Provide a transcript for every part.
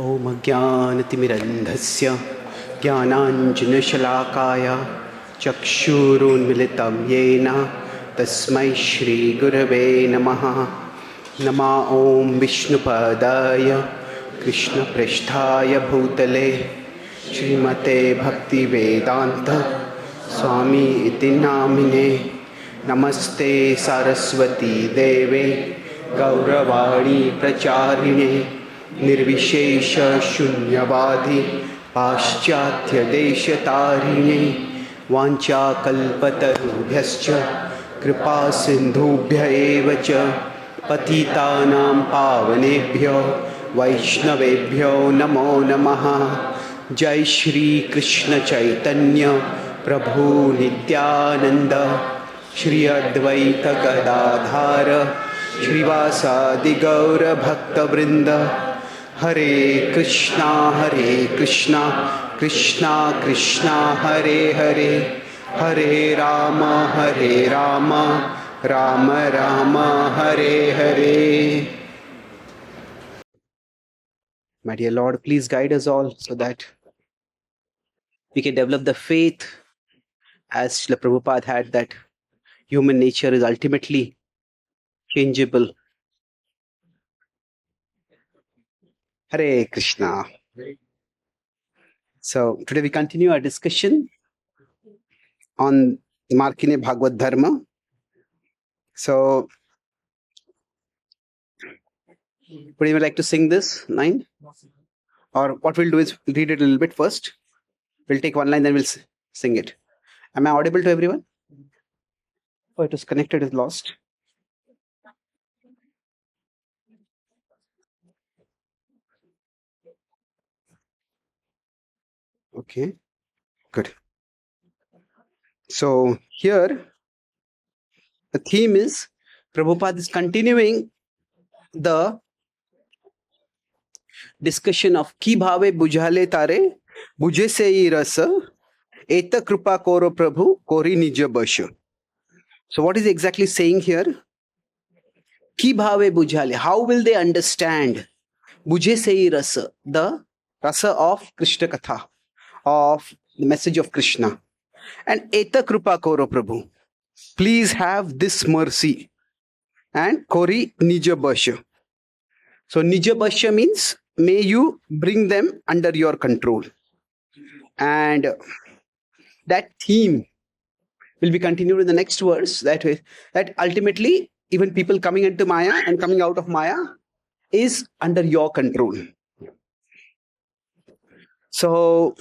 ॐ अज्ञानतिमिरन्धस्य ज्ञानाञ्जनशलाकाय चक्षुरुन्मिलितं येन तस्मै श्रीगुरवे नमः। नमः ॐ विष्णुपदाय कृष्णपृष्ठाय भूतले श्रीमते भक्तिवेदान्त स्वामी इति नामिने। नमस्ते सरस्वती देवे गौरवाणी प्रचारिणे निर्विशेष शून्यवादी पाश्चात्य देशतारिणे। वाञ्छाकल्पतरुभ्यश्च कृपा सिन्धुभ्य एव च पतितानां पावनेभ्यो वैष्णवेभ्यो नमो नमः। जय श्री कृष्ण चैतन्य प्रभु नित्यानंद श्री अद्वैत गदाधार श्रीवासादि गौर भक्तवृंद। हरे कृष्णा कृष्णा कृष्णा हरे हरे, हरे Ram Ram Ram Hare Hare. My dear Lord, please guide us all so that we can develop the faith as Srila Prabhupada had, that human nature is ultimately changeable. Hare Krishna. So today we continue our discussion on Markine Bhagavad Dharma. So would you like to sing this line? Or what we'll do is read it a little bit first. We'll take one line, then we'll sing it. Am I audible to everyone? Oh, it was connected, is lost. Okay, good. So here the theme is Prabhupada is continuing the discussion of ki bhave bujhale tare bujhe se hi rasa eta kripa koro prabhu kori nija basha. So what is he exactly saying here? Ki bhave bujhale, how will they understand bujhe se hi rasa, the rasa of Krishna katha, of the message of Krishna. And eta kripa koro prabhu, please have this mercy, and kori nija basha. So nija basha means may you bring them under your control. And that theme will be continued in the next verse, that ultimately even people coming into Maya and coming out of Maya is under your control. So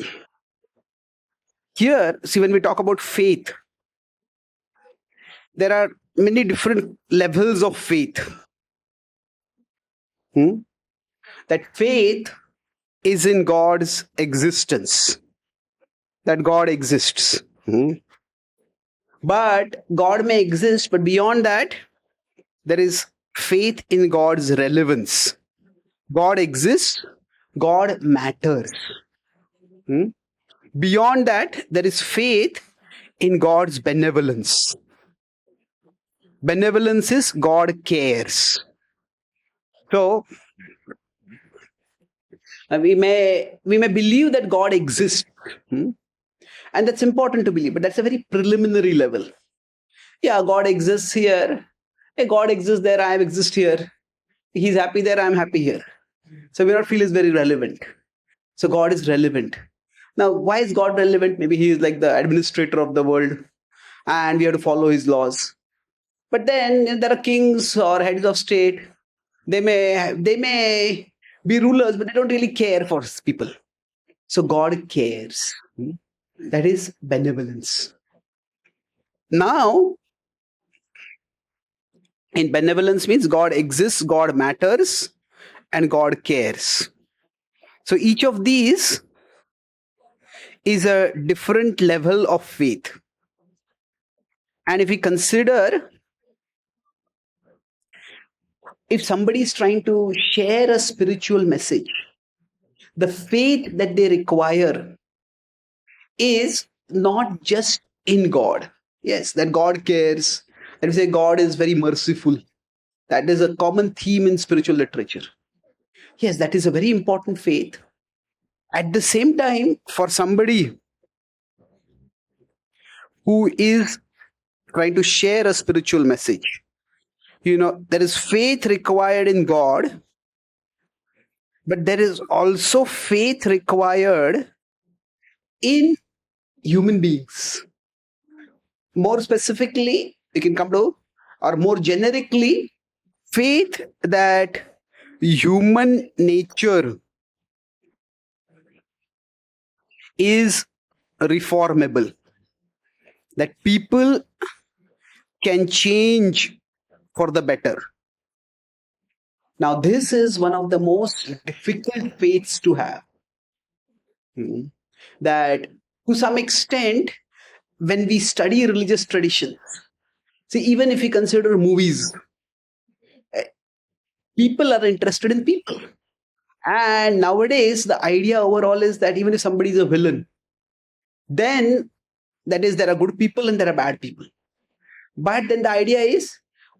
here, see, when we talk about faith, there are many different levels of faith. That faith is in God's existence, that God exists. But God may exist, but beyond that, there is faith in God's relevance. God exists, God matters. Beyond that, there is faith in God's benevolence. Benevolence is God cares. So we may believe that God exists, and that's important to believe, but that's a very preliminary level. Yeah, God exists here. Hey, God exists there, I exist here. He's happy there, I'm happy here. So we don't feel is very relevant. So God is relevant. Now, why is God relevant? Maybe he is like the administrator of the world and we have to follow his laws. But then there are kings or heads of state. They may be rulers, but they don't really care for people. So God cares. That is benevolence. Now, in benevolence means God exists, God matters, and God cares. So each of these is a different level of faith. And if we consider, if somebody is trying to share a spiritual message, the faith that they require is not just in God. Yes, that God cares. And we say God is very merciful. That is a common theme in spiritual literature. Yes, that is a very important faith. At the same time, for somebody who is trying to share a spiritual message, there is faith required in God, but there is also faith required in human beings. More specifically, we can come to, or more generically, faith that human nature is reformable, that people can change for the better. Now, this is one of the most difficult faiths to have. That to some extent, when we study religious traditions, see, even if we consider movies, people are interested in people. And nowadays, the idea overall is that even if somebody is a villain, then that is, there are good people and there are bad people. But then the idea is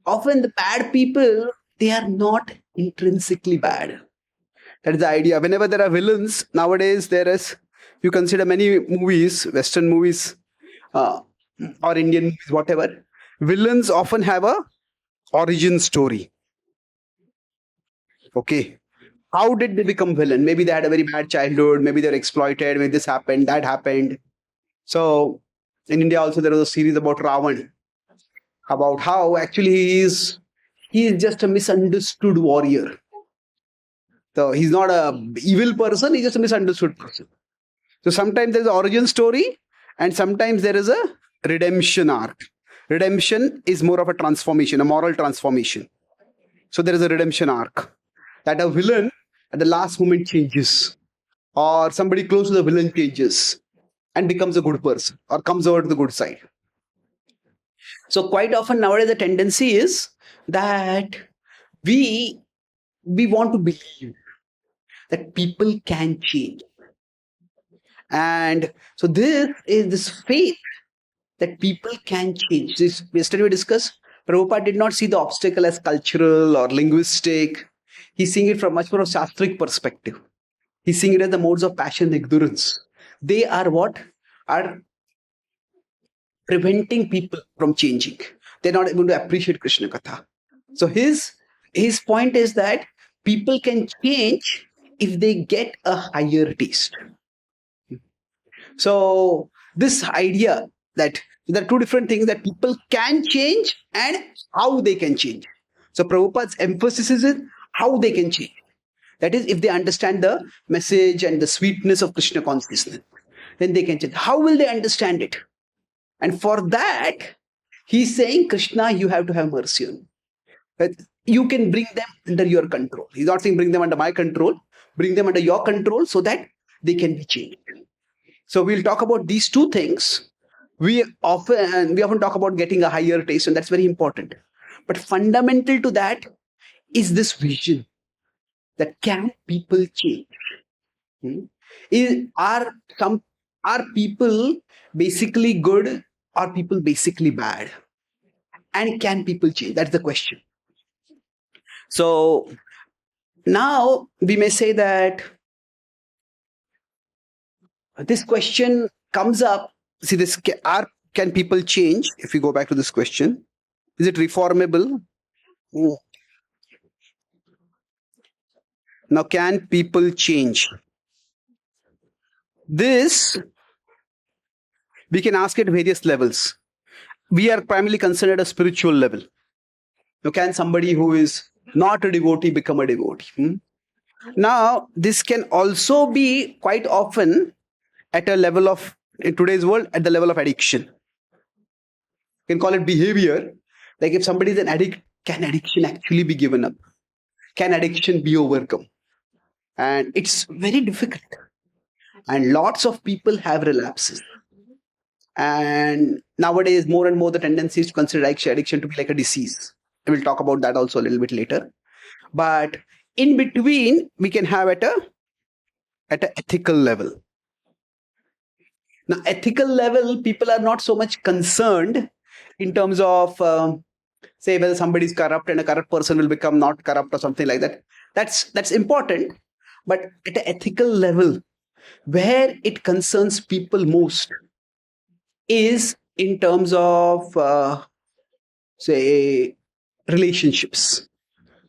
often the bad people, they are not intrinsically bad. That is the idea. Whenever there are villains, nowadays you consider many movies, Western movies, or Indian movies, whatever, villains often have a origin story. Okay. How did they become villain? Maybe they had a very bad childhood, maybe they were exploited, maybe this happened, that happened. So in India also there was a series about Ravan, about how actually he is just a misunderstood warrior. So he's not a evil person, he's just a misunderstood person. So sometimes there's an origin story and sometimes there is a redemption arc. Redemption is more of a transformation, a moral transformation. So there is a redemption arc that a villain at the last moment changes, or somebody close to the villain changes and becomes a good person or comes over to the good side. So quite often nowadays the tendency is that we want to believe that people can change. And so this faith that people can change. Yesterday we discussed, Prabhupada did not see the obstacle as cultural or linguistic. He's seeing it from much more of a Shastric perspective. He's seeing it as the modes of passion and ignorance. They are what are preventing people from changing. They're not able to appreciate Krishna Katha. So his point is that people can change if they get a higher taste. So this idea that there are two different things, that people can change and how they can change. So Prabhupada's emphasis is in how they can change. That is, if they understand the message and the sweetness of Krishna consciousness, then they can change. How will they understand it? And for that, he's saying, Krishna, you have to have mercy on them. You can bring them under your control. He's not saying bring them under my control. Bring them under your control so that they can be changed. So we'll talk about these two things. We often talk about getting a higher taste, and that's very important. But fundamental to that is this vision that can people change? Are people basically good? Are people basically bad? And can people change? That's the question. So now we may say that this question comes up. See, can people change? If we go back to this question, is it reformable? Now, can people change? This we can ask at various levels. We are primarily concerned at a spiritual level. Now, can somebody who is not a devotee become a devotee? Now, this can also be quite often at a level of, in today's world, at the level of addiction. You can call it behavior. Like if somebody is an addict, can addiction actually be given up? Can addiction be overcome? And it's very difficult. And lots of people have relapses. And nowadays, more and more the tendency is to consider addiction to be like a disease. And we'll talk about that also a little bit later. But in between, we can have at an ethical level. Now, ethical level, people are not so much concerned in terms of, say, whether somebody is corrupt and a corrupt person will become not corrupt or something like that. That's important. But at an ethical level, where it concerns people most is in terms of, say, relationships.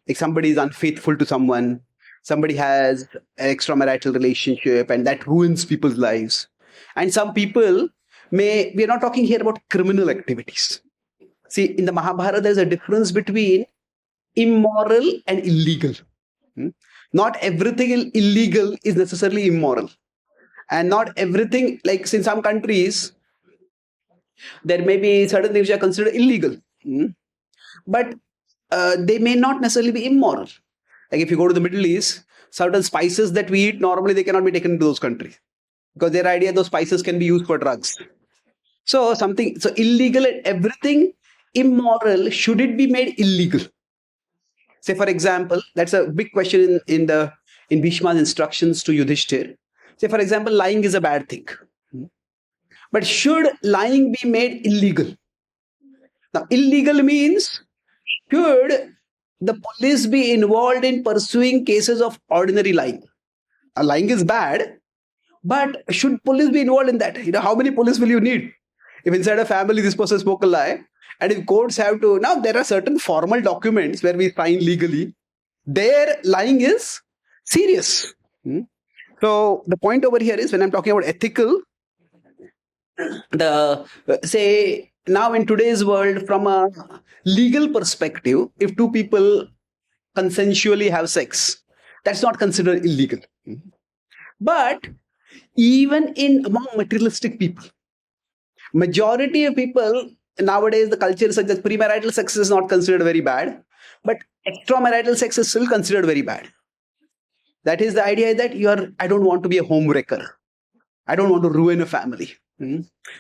Like somebody is unfaithful to someone, somebody has an extramarital relationship, and that ruins people's lives. And some people we're not talking here about criminal activities. See, in the Mahabharata, there's a difference between immoral and illegal. Hmm? Not everything illegal is necessarily immoral. And not everything, like in some countries, there may be certain things which are considered illegal. But they may not necessarily be immoral. Like if you go to the Middle East, certain spices that we eat normally they cannot be taken to those countries because their idea those spices can be used for drugs. So illegal and everything immoral, should it be made illegal? Say for example, that's a big question in Bhishma's instructions to Yudhishthir. Say for example, lying is a bad thing, but should lying be made illegal? Now illegal means, should the police be involved in pursuing cases of ordinary lying? Lying is bad, but should police be involved in that? How many police will you need? If inside a family this person spoke a lie, and if courts have to, now there are certain formal documents where we sign legally, their lying is serious. So the point over here is, when I'm talking about ethical, say now in today's world, from a legal perspective, if two people consensually have sex, that's not considered illegal. But even among materialistic people, majority of people nowadays, the culture is such that premarital sex is not considered very bad, but extramarital sex is still considered very bad. That is the idea that I don't want to be a homewrecker. I don't want to ruin a family.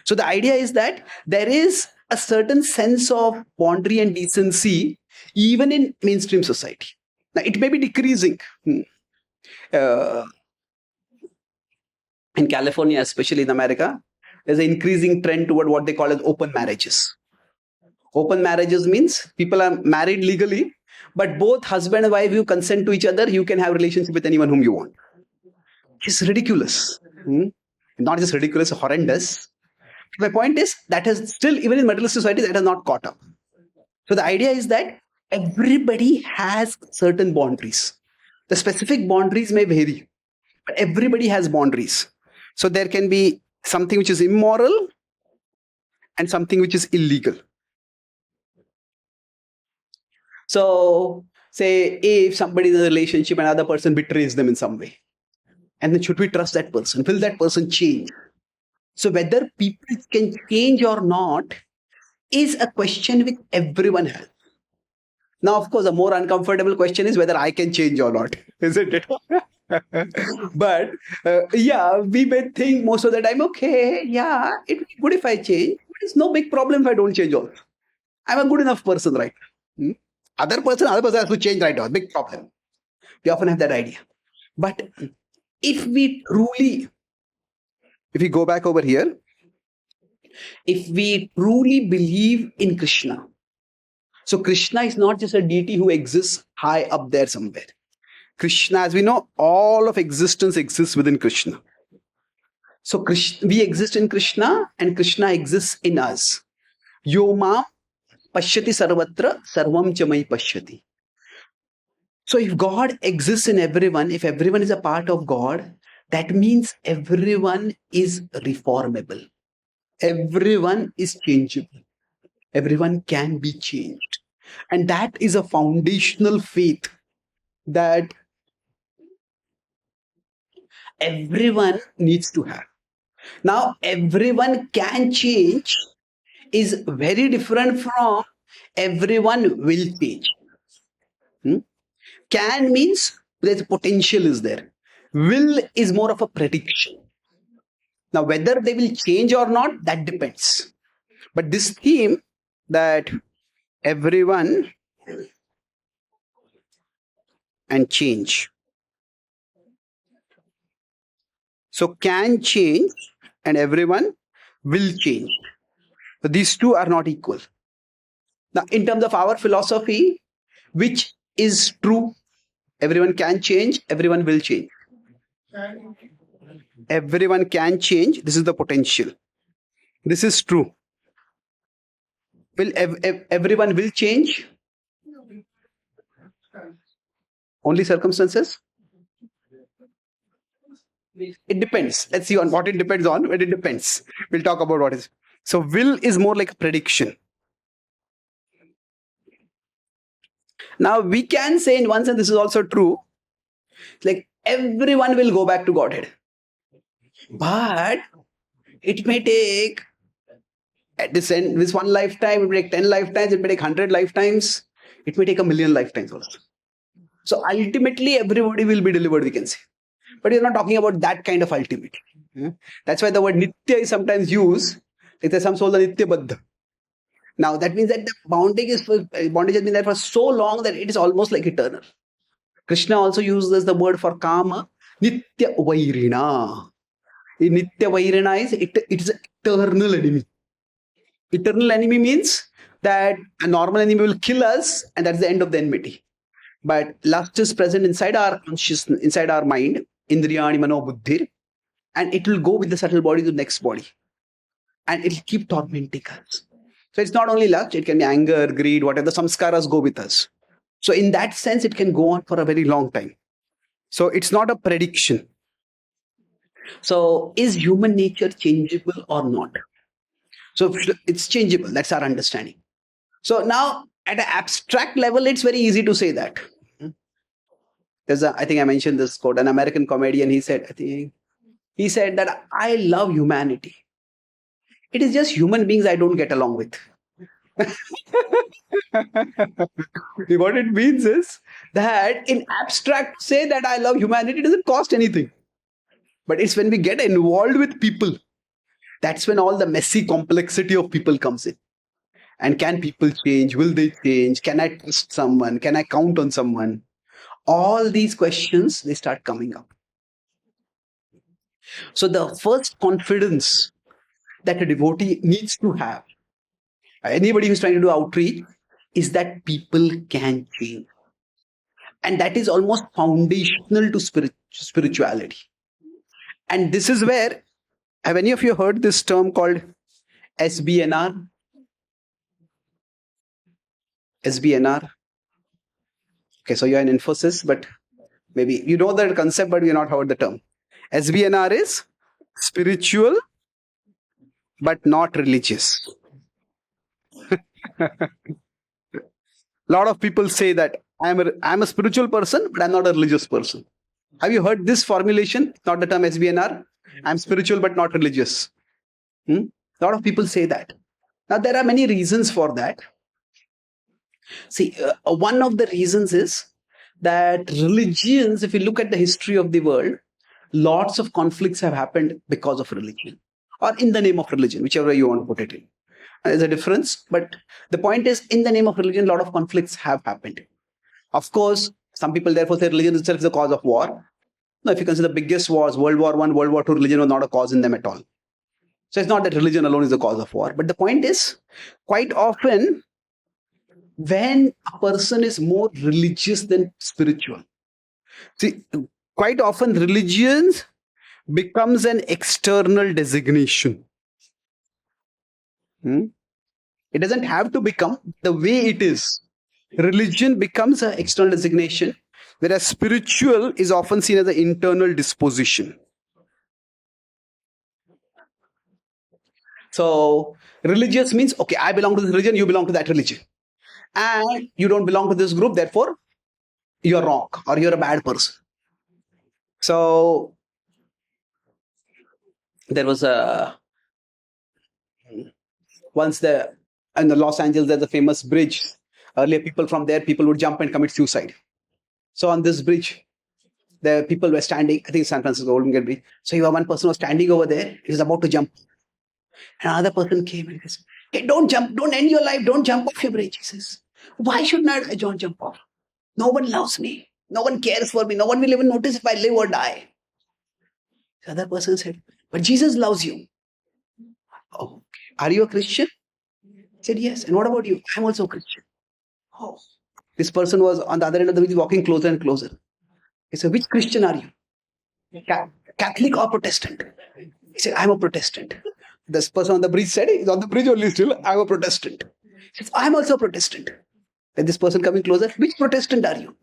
So the idea is that there is a certain sense of boundary and decency even in mainstream society. Now it may be decreasing. In California, especially in America, there's an increasing trend toward what they call as open marriages. Open marriages means people are married legally, but both husband and wife, you consent to each other, you can have relationship with anyone whom you want. It's ridiculous. Not just ridiculous, horrendous. My point is that has still, even in materialist society, that has not caught up. So the idea is that everybody has certain boundaries. The specific boundaries may vary, but everybody has boundaries. So there can be something which is immoral and something which is illegal. So say if somebody is in a relationship and another person betrays them in some way, and then should we trust that person? Will that person change? So whether people can change or not is a question which everyone has. Now, of course, a more uncomfortable question is whether I can change or not, isn't it? But yeah, we may think most of the time, okay, yeah, it would be good if I change. It's no big problem if I don't change also. I'm a good enough person, right? Other person has to change right now. Big problem. We often have that idea. But if we go back over here, if we truly believe in Krishna, so Krishna is not just a deity who exists high up there somewhere. Krishna, as we know, all of existence exists within Krishna. So we exist in Krishna and Krishna exists in us. Yoma pashyati sarvatra sarvam chamai pashyati. So if God exists in everyone, if everyone is a part of God, that means everyone is reformable. Everyone is changeable. Everyone can be changed. And that is a foundational faith that everyone needs to have. Now, everyone can change is very different from everyone will change. Can means there's potential is there. Will is more of a prediction. Now, whether they will change or not, that depends. But this theme that everyone and change. So can change and everyone will change. So these two are not equal. Now, in terms of our philosophy, which is true? Everyone can change, everyone will change. Everyone can change. This is the potential. This is true. Will everyone will change? Only circumstances? It depends. Let's see on what it depends on, but it depends. We'll talk about what is. So will is more like a prediction. Now we can say in one sense this is also true. Like everyone will go back to Godhead. But it may take at this one lifetime, it may take 10 lifetimes, it may take 100 lifetimes, it may take a million lifetimes also. So ultimately everybody will be delivered, we can say. But we're not talking about that kind of ultimate. That's why the word nitya is sometimes used. Like there's some soul nitya baddha. Now that means that the bondage has been there for so long that it is almost like eternal. Krishna also uses the word for kama, nitya vairina. Nitya vairina is it is an eternal enemy. Eternal enemy means that a normal enemy will kill us, and that's the end of the enmity. But lust is present inside our consciousness, inside our mind, indriyani mano buddhir, and it will go with the subtle body to the next body, and it will keep tormenting us. So it's not only lust; it can be anger, greed, whatever. The samskaras go with us. So in that sense, it can go on for a very long time. So it's not a prediction. So is human nature changeable or not? So it's changeable. That's our understanding. So now at an abstract level, it's very easy to say that. I think I mentioned this quote, an American comedian, he said that I love humanity. It is just human beings I don't get along with. What it means is that in abstract, say that I love humanity doesn't cost anything. But it's when we get involved with people, that's when all the messy complexity of people comes in. And can people change? Will they change? Can I trust someone? Can I count on someone? All these questions, they start coming up. So the first confidence that a devotee needs to have, anybody who's trying to do outreach, is that people can change. And that is almost foundational to spirituality. And this is where, have any of you heard this term called SBNR? SBNR? Okay, so you're in Infosys, but maybe you know the concept, but you've not heard the term. SBNR is spiritual, but not religious. A lot of people say that I'm a spiritual person, but I'm not a religious person. Have you heard this formulation? Not the term SBNR. I'm spiritual, but not religious. A lot of people say that. Now, there are many reasons for that. See, one of the reasons is that religions, if you look at the history of the world, lots of conflicts have happened because of religion or in the name of religion, whichever you want to put it in. There's a difference, but the point is, in the name of religion, a lot of conflicts have happened. Of course, some people therefore say religion itself is the cause of war. No, if you consider the biggest wars, World War I, World War II, religion was not a cause in them at all. So it's not that religion alone is the cause of war. But the point is, quite often, when a person is more religious than spiritual, see, quite often religion becomes an external designation. It doesn't have to become the way it is. Religion becomes an external designation, whereas spiritual is often seen as an internal disposition. So religious means, okay, I belong to this religion, you belong to that religion. And you don't belong to this group, therefore you're wrong or you're a bad person. So there was in the Los Angeles, there's a famous bridge. Earlier, people would jump and commit suicide. So on this bridge, the people were standing, I think San Francisco Golden Gate Bridge. So one person was standing over there, he was about to jump. Another person came and says, hey, don't jump, don't end your life, don't jump off your bridge. He says, why should not I jump off? No one loves me, no one cares for me, no one will even notice if I live or die. The other person said, but Jesus loves you. Oh, are you a Christian? He said, yes. And what about you? I'm also a Christian. Oh, This person was on the other end of the bridge walking closer and closer. He said, which Christian are you? Catholic or Protestant? He said, I'm a Protestant. This person on the bridge said, he's on the bridge only still, I'm a Protestant. He says, I'm also a Protestant. Then this person coming closer, which Protestant are you?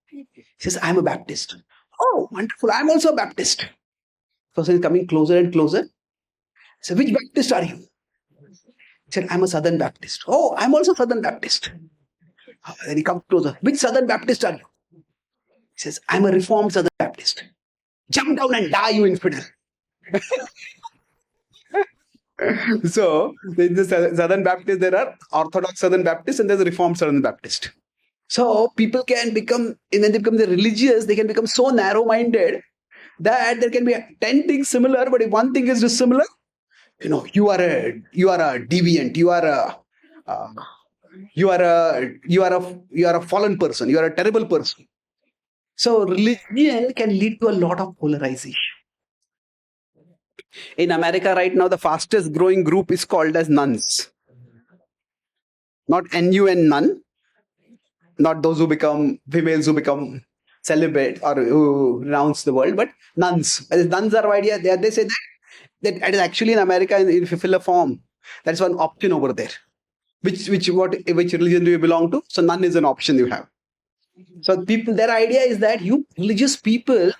He says, I'm a Baptist. Oh, wonderful, I'm also a Baptist. Person is coming closer and closer. So, which Baptist are you? He said, I'm a Southern Baptist. Oh, I'm also Southern Baptist. Then he comes closer. Which Southern Baptist are you? He says, I'm a Reformed Southern Baptist. Jump down and die, you infidel. So, in the Southern Baptist, there are Orthodox Southern Baptists and there's a Reformed Southern Baptist. So, people can become, when they become the religious, they can become so narrow-minded that there can be 10 things similar, but if one thing is dissimilar, you are a deviant, you are a fallen person, you are a terrible person. So religion can lead to a lot of polarization. In America right now, the fastest growing group is called as nuns. Not N-U-N, nun. Not those who become females who become celibate or who renounce the world, but nuns. Nuns are idea. They say that it is actually in America, if you fill a form, that's one option over there. Which religion do you belong to? So none is an option you have. So their idea is that you religious people,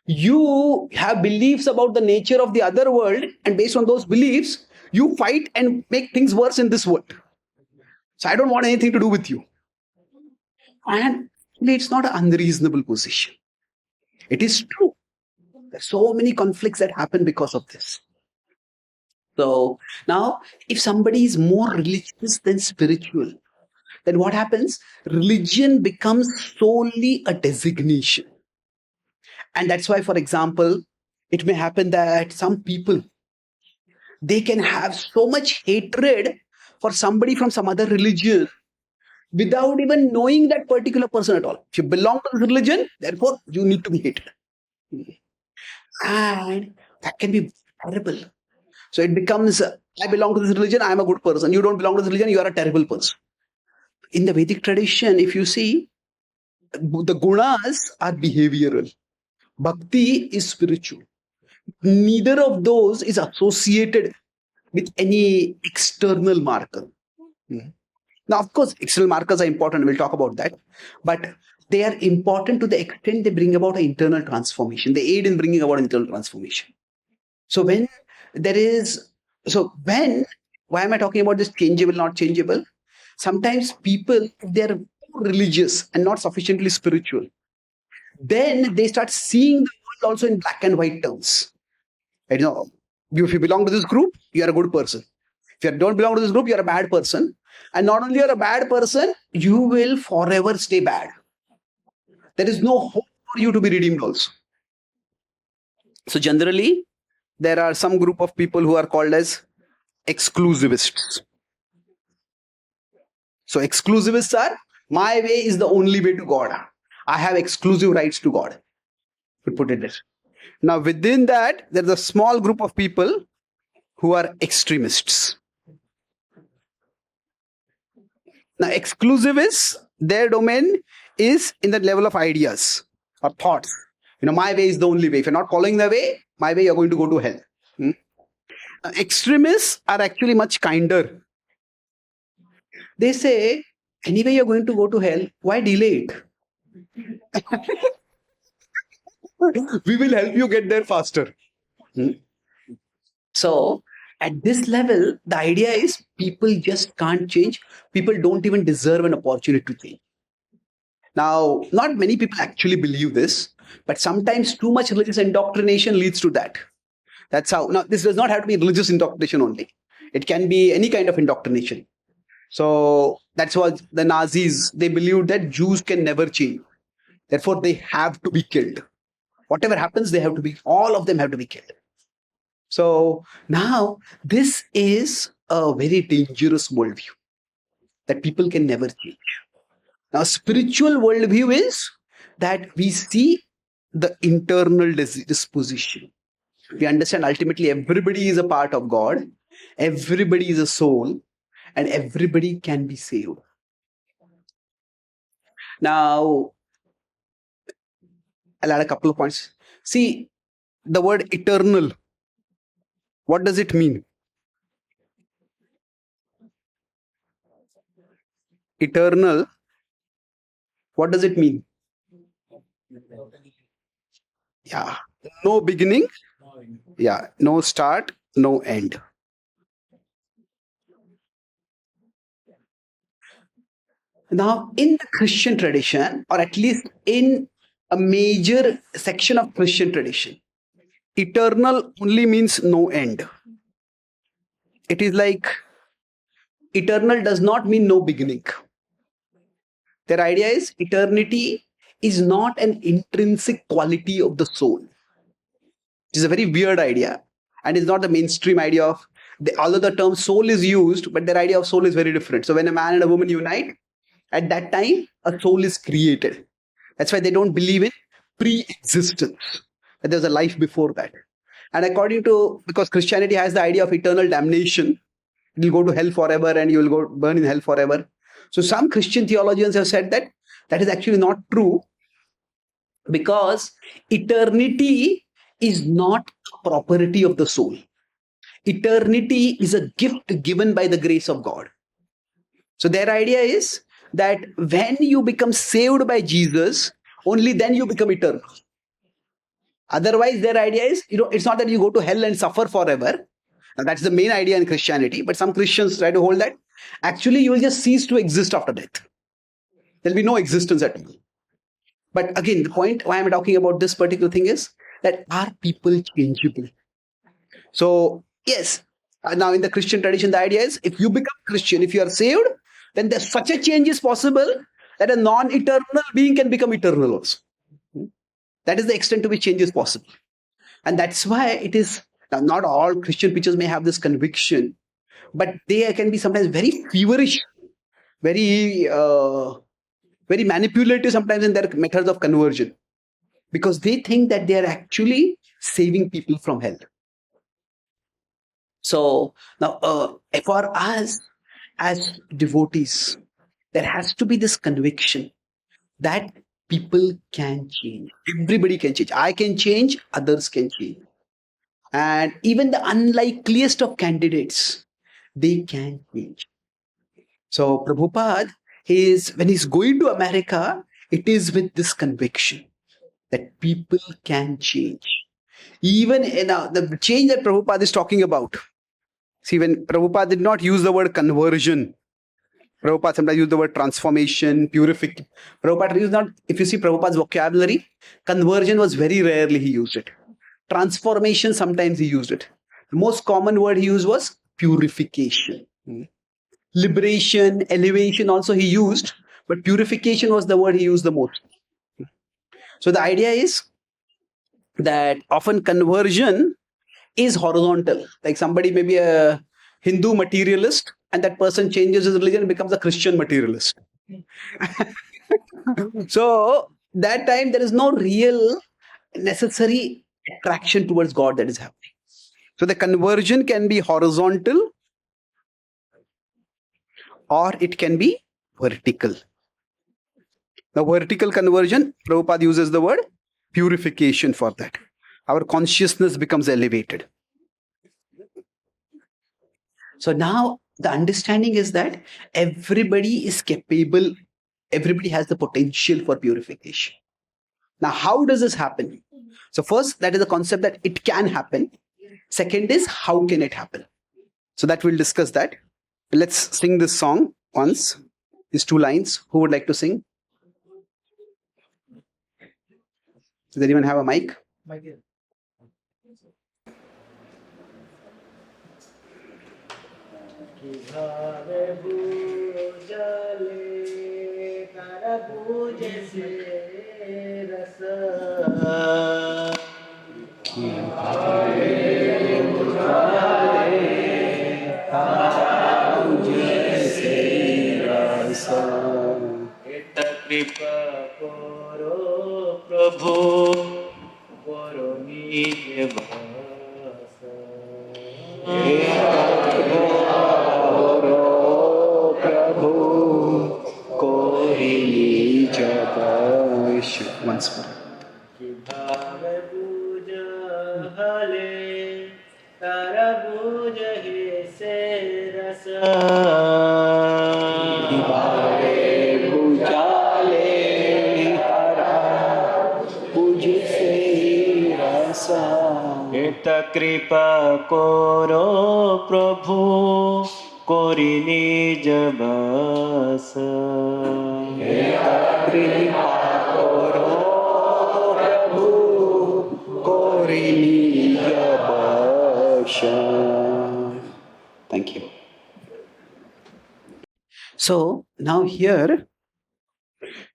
you have beliefs about the nature of the other world, and based on those beliefs, you fight and make things worse in this world. So I don't want anything to do with you. And it's not an unreasonable position. It is true. There are so many conflicts that happen because of this. So now, if somebody is more religious than spiritual, then what happens? Religion becomes solely a designation. And that's why, for example, it may happen that some people, they can have so much hatred for somebody from some other religion without even knowing that particular person at all. If you belong to this religion, therefore you need to be hated. And that can be terrible. So it becomes, I belong to this religion, I am a good person. You don't belong to this religion, you are a terrible person. In the Vedic tradition, if you see, the gunas are behavioral. Bhakti is spiritual. Neither of those is associated with any external marker. Now, of course, external markers are important. We'll talk about that. But they are important to the extent they bring about an internal transformation. They aid in bringing about internal transformation. So why am I talking about this changeable, not changeable? Sometimes people, if they're religious and not sufficiently spiritual, then they start seeing the world also in black and white terms. If you belong to this group, you are a good person. If you don't belong to this group, you are a bad person. And not only you're a bad person, you will forever stay bad. There is no hope for you to be redeemed also. So generally, there are some group of people who are called as exclusivists. So exclusivists are, my way is the only way to God. I have exclusive rights to God. We put it there. Now within that, there's a small group of people who are extremists. Now exclusivists, their domain is in the level of ideas or thoughts. My way is the only way. If you're not following the way, my way, you're going to go to hell. Extremists are actually much kinder. They say, anyway, you're going to go to hell. Why delay it? We will help you get there faster. So, at this level, the idea is people just can't change. People don't even deserve an opportunity to change. Now, not many people actually believe this, but sometimes too much religious indoctrination leads to that. That's how. Now, this does not have to be religious indoctrination only. It can be any kind of indoctrination. So that's why the Nazis, they believed that Jews can never change. Therefore, they have to be killed. Whatever happens, all of them have to be killed. So now this is a very dangerous worldview that people can never change. Now, spiritual worldview is that we see the internal disposition. We understand ultimately everybody is a part of God, everybody is a soul, and everybody can be saved. Now, I'll add a couple of points. See, the word eternal, what does it mean? Eternal, what does it mean? Yeah, no beginning, yeah, no start, no end. Now, in the Christian tradition, or at least in a major section of Christian tradition, eternal only means no end. It is like eternal does not mean no beginning. Their idea is eternity is not an intrinsic quality of the soul. It is a very weird idea, and it's not the mainstream idea of although the term soul is used, but their idea of soul is very different. So when a man and a woman unite, at that time a soul is created. That's why they don't believe in pre-existence, that there's a life before that. And according to, because Christianity has the idea of eternal damnation, you'll go to hell forever and you will go burn in hell forever. So some Christian theologians have said that that is actually not true, because eternity is not a property of the soul. Eternity is a gift given by the grace of God. So their idea is that when you become saved by Jesus, only then you become eternal. Otherwise, their idea is, it's not that you go to hell and suffer forever. Now, that's the main idea in Christianity. But some Christians try to hold that actually you will just cease to exist after death. There'll be no existence at all. But again, the point why I'm talking about this particular thing is that are people changeable? So, yes, now in the Christian tradition, the idea is if you become Christian, if you are saved, then there's such a change is possible that a non-eternal being can become eternal also. That is the extent to which change is possible. And that's why it is, now not all Christian preachers may have this conviction, but they can be sometimes very feverish, very manipulative sometimes in their methods of conversion, because they think that they are actually saving people from hell. So now for us as devotees, there has to be this conviction that people can change. Everybody can change. I can change, others can change. And even the unlikeliest of candidates, they can change. So Prabhupada, when he's going to America, it is with this conviction that people can change. Even in the change that Prabhupada is talking about. See, when Prabhupada did not use the word conversion, Prabhupada sometimes used the word transformation, purification. Prabhupada used not, if you see Prabhupada's vocabulary, conversion was very rarely he used it. Transformation, sometimes he used it. The most common word he used was purification. Liberation, elevation also he used, but purification was the word he used the most. So the idea is that often conversion is horizontal. Like somebody may be a Hindu materialist, and that person changes his religion and becomes a Christian materialist. So that time there is no real necessary attraction towards God that is happening. So the conversion can be horizontal or it can be vertical. The vertical conversion, Prabhupada uses the word purification for that. Our consciousness becomes elevated. So now the understanding is that everybody is capable, everybody has the potential for purification. Now, how does this happen? So first, that is the concept that it can happen. Second is, how can it happen? So that we'll discuss that. Let's sing this song once. These 2 lines. Who would like to sing? Does anyone have a mic? कृपा करो प्रभु करो निज भास प्रभु कोई निज बुझले तारा बुझ हे से रस बुझाले तारा बुझे से रसा এত কৃপা করো প্রভু করি নিজ বাস कृपा करो प्रभु कोरी निज बश. Thank you. So now here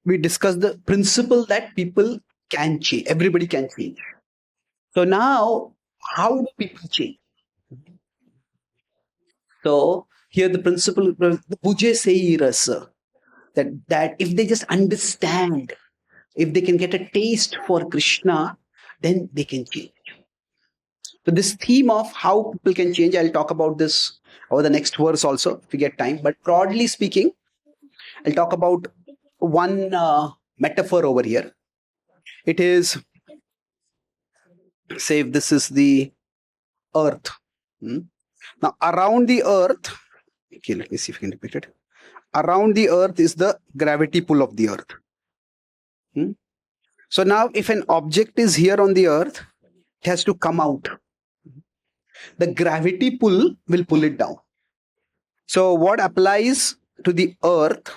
we discuss the principle that people can change. Everybody can change. So now, how do people change? So here the principle, the Bhuje Sei Rasa, that if they just understand, if they can get a taste for Krishna, then they can change. So this theme of how people can change, I'll talk about this over the next verse also if we get time. But broadly speaking, I'll talk about one metaphor over here. It is, say, if this is the earth. Now, around the earth, okay, let me see if I can repeat it. Around the earth is the gravity pull of the earth. So now, if an object is here on the earth, it has to come out. The gravity pull will pull it down. So what applies to the earth?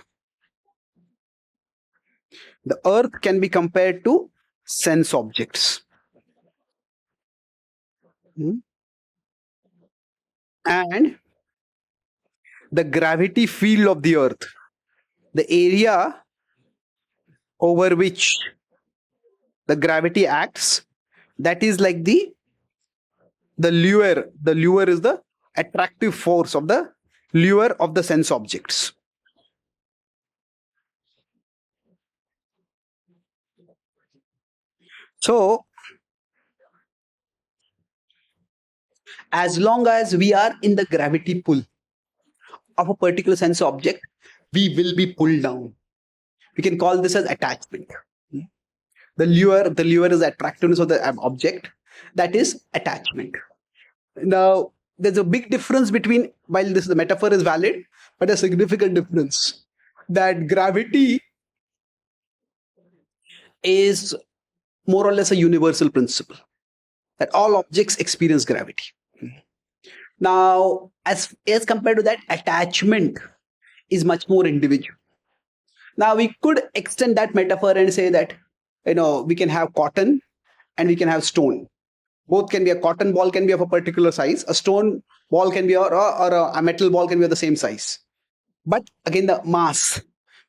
The earth can be compared to sense objects. And the gravity field of the earth, the area over which the gravity acts, that is like the lure. The lure is the attractive force of the lure of the sense objects. So as long as we are in the gravity pull of a particular sense object, we will be pulled down. We can call this as attachment. The lure is the attractiveness of the object. That is attachment. Now, there's a big difference between, while this the metaphor is valid, but a significant difference, that gravity is more or less a universal principle, that all objects experience gravity. Now, as compared to that, attachment is much more individual. Now, we could extend that metaphor and say that, we can have cotton and we can have stone. Both can be, a cotton ball can be of a particular size, a stone ball can be, or a metal ball can be of the same size. But again, the mass,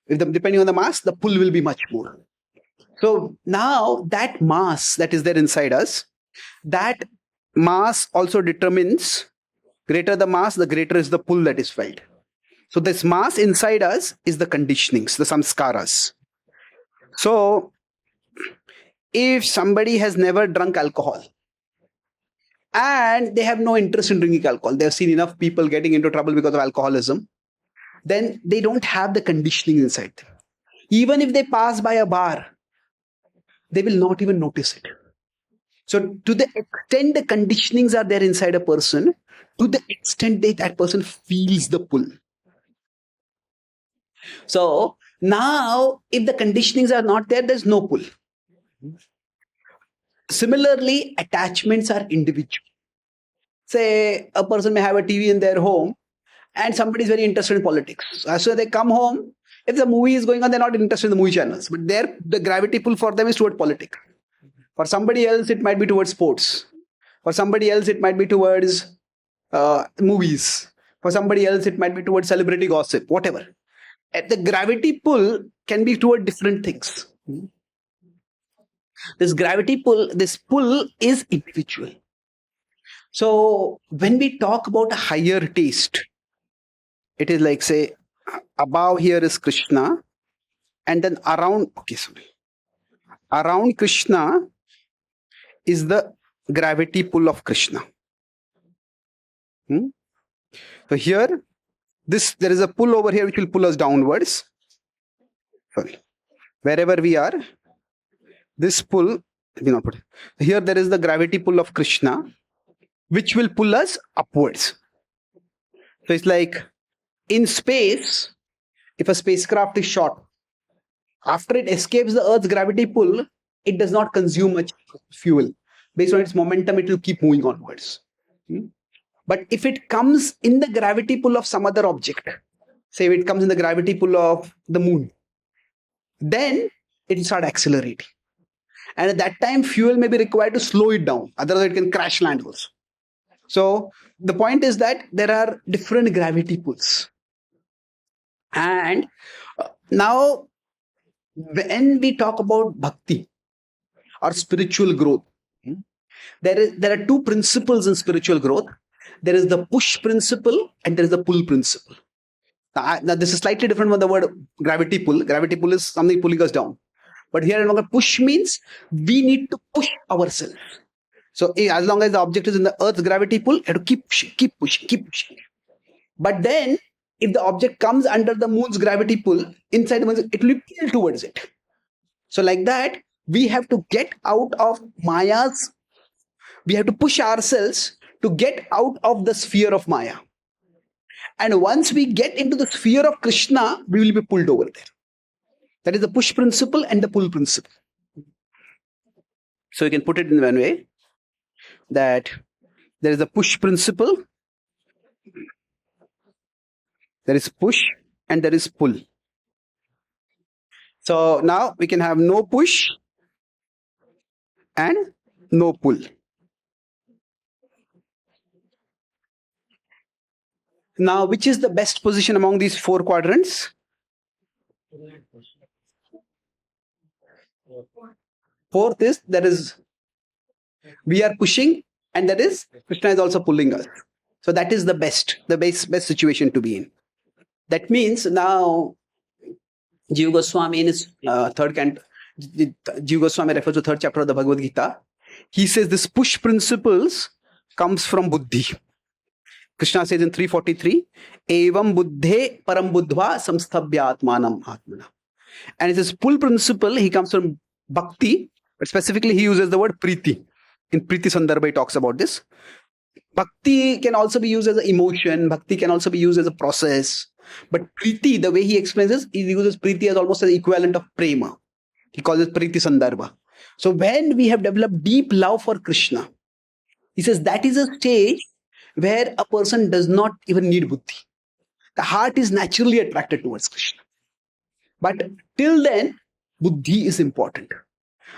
depending on the mass, the pull will be much more. So now that mass that is there inside us, that mass also determines, greater the mass, the greater is the pull that is felt. So this mass inside us is the conditionings, the samskaras. So if somebody has never drunk alcohol and they have no interest in drinking alcohol, they have seen enough people getting into trouble because of alcoholism, then they don't have the conditioning inside them. Even if they pass by a bar, they will not even notice it. So to the extent the conditionings are there inside a person, to the extent that person feels the pull. So now, if the conditionings are not there, there's no pull. Similarly, attachments are individual. Say a person may have a TV in their home and somebody is very interested in politics. So they come home, if the movie is going on, they're not interested in the movie channels, but the gravity pull for them is toward politics. For somebody else, it might be towards sports. For somebody else, it might be towards movies. For somebody else, it might be towards celebrity gossip, whatever. The gravity pull can be toward different things. This gravity pull, this pull is individual. So when we talk about a higher taste, it is like, say, above here is Krishna, and then around Krishna is the gravity pull of Krishna. So here, there is a pull over here which will pull us downwards. Wherever we are, this pull let me not put it. Here there is the gravity pull of Krishna, which will pull us upwards. So it's like in space, if a spacecraft is shot, after it escapes the Earth's gravity pull, it does not consume much fuel. Based on its momentum, it will keep moving onwards. But if it comes in the gravity pull of some other object, say if it comes in the gravity pull of the moon, then it will start accelerating. And at that time, fuel may be required to slow it down. Otherwise, it can crash land also. So the point is that there are different gravity pulls. And now, when we talk about bhakti or spiritual growth, there are two principles in spiritual growth. There is the push principle and there is the pull principle. Now this is slightly different from the word gravity pull. Gravity pull is something pulling us down. But here, push means we need to push ourselves. So as long as the object is in the Earth's gravity pull, you have to keep pushing, keep pushing, keep pushing. But then, if the object comes under the moon's gravity pull, inside the moon, it will be pulled towards it. So like that, we have to get out of Maya's, we have to push ourselves to get out of the sphere of Maya. And once we get into the sphere of Krishna, we will be pulled over there. That is the push principle and the pull principle. So you can put it in one way that there is a push principle, there is push and there is pull. So now we can have no push and no pull. Now, which is the best position among these four quadrants? Fourth is there is we are pushing and that is Krishna is also pulling us. So that is the best situation to be in. That means now Jiva Goswami in his third canto, Jiva Goswami refers to third chapter of the Bhagavad Gita. He says this push principles comes from buddhi. Krishna says in 343, Evam buddhe param buddhva samsthabhya atmanam atmana. And it says pull principle, he comes from bhakti, but specifically he uses the word priti. In Priti Sandarbha, he talks about this. Bhakti can also be used as an emotion. Bhakti can also be used as a process. But Priti, the way he explains this, he uses Priti as almost an equivalent of Prema. He calls it Priti Sandarbha. So when we have developed deep love for Krishna, he says that is a stage where a person does not even need buddhi. The heart is naturally attracted towards Krishna. But till then, buddhi is important.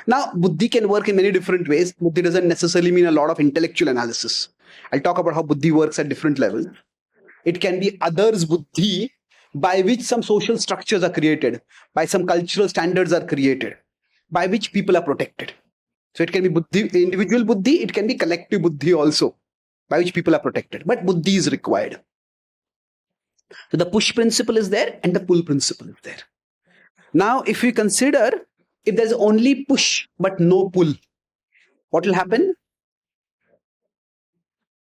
Now, buddhi can work in many different ways. Buddhi doesn't necessarily mean a lot of intellectual analysis. I'll talk about how buddhi works at different levels. It can be others' buddhi, by which some social structures are created, by some cultural standards are created, by which people are protected. So it can be buddhi, individual buddhi, it can be collective buddhi also, by which people are protected. But buddhi is required. So the push principle is there and the pull principle is there. Now, if we consider if there's only push but no pull, what will happen?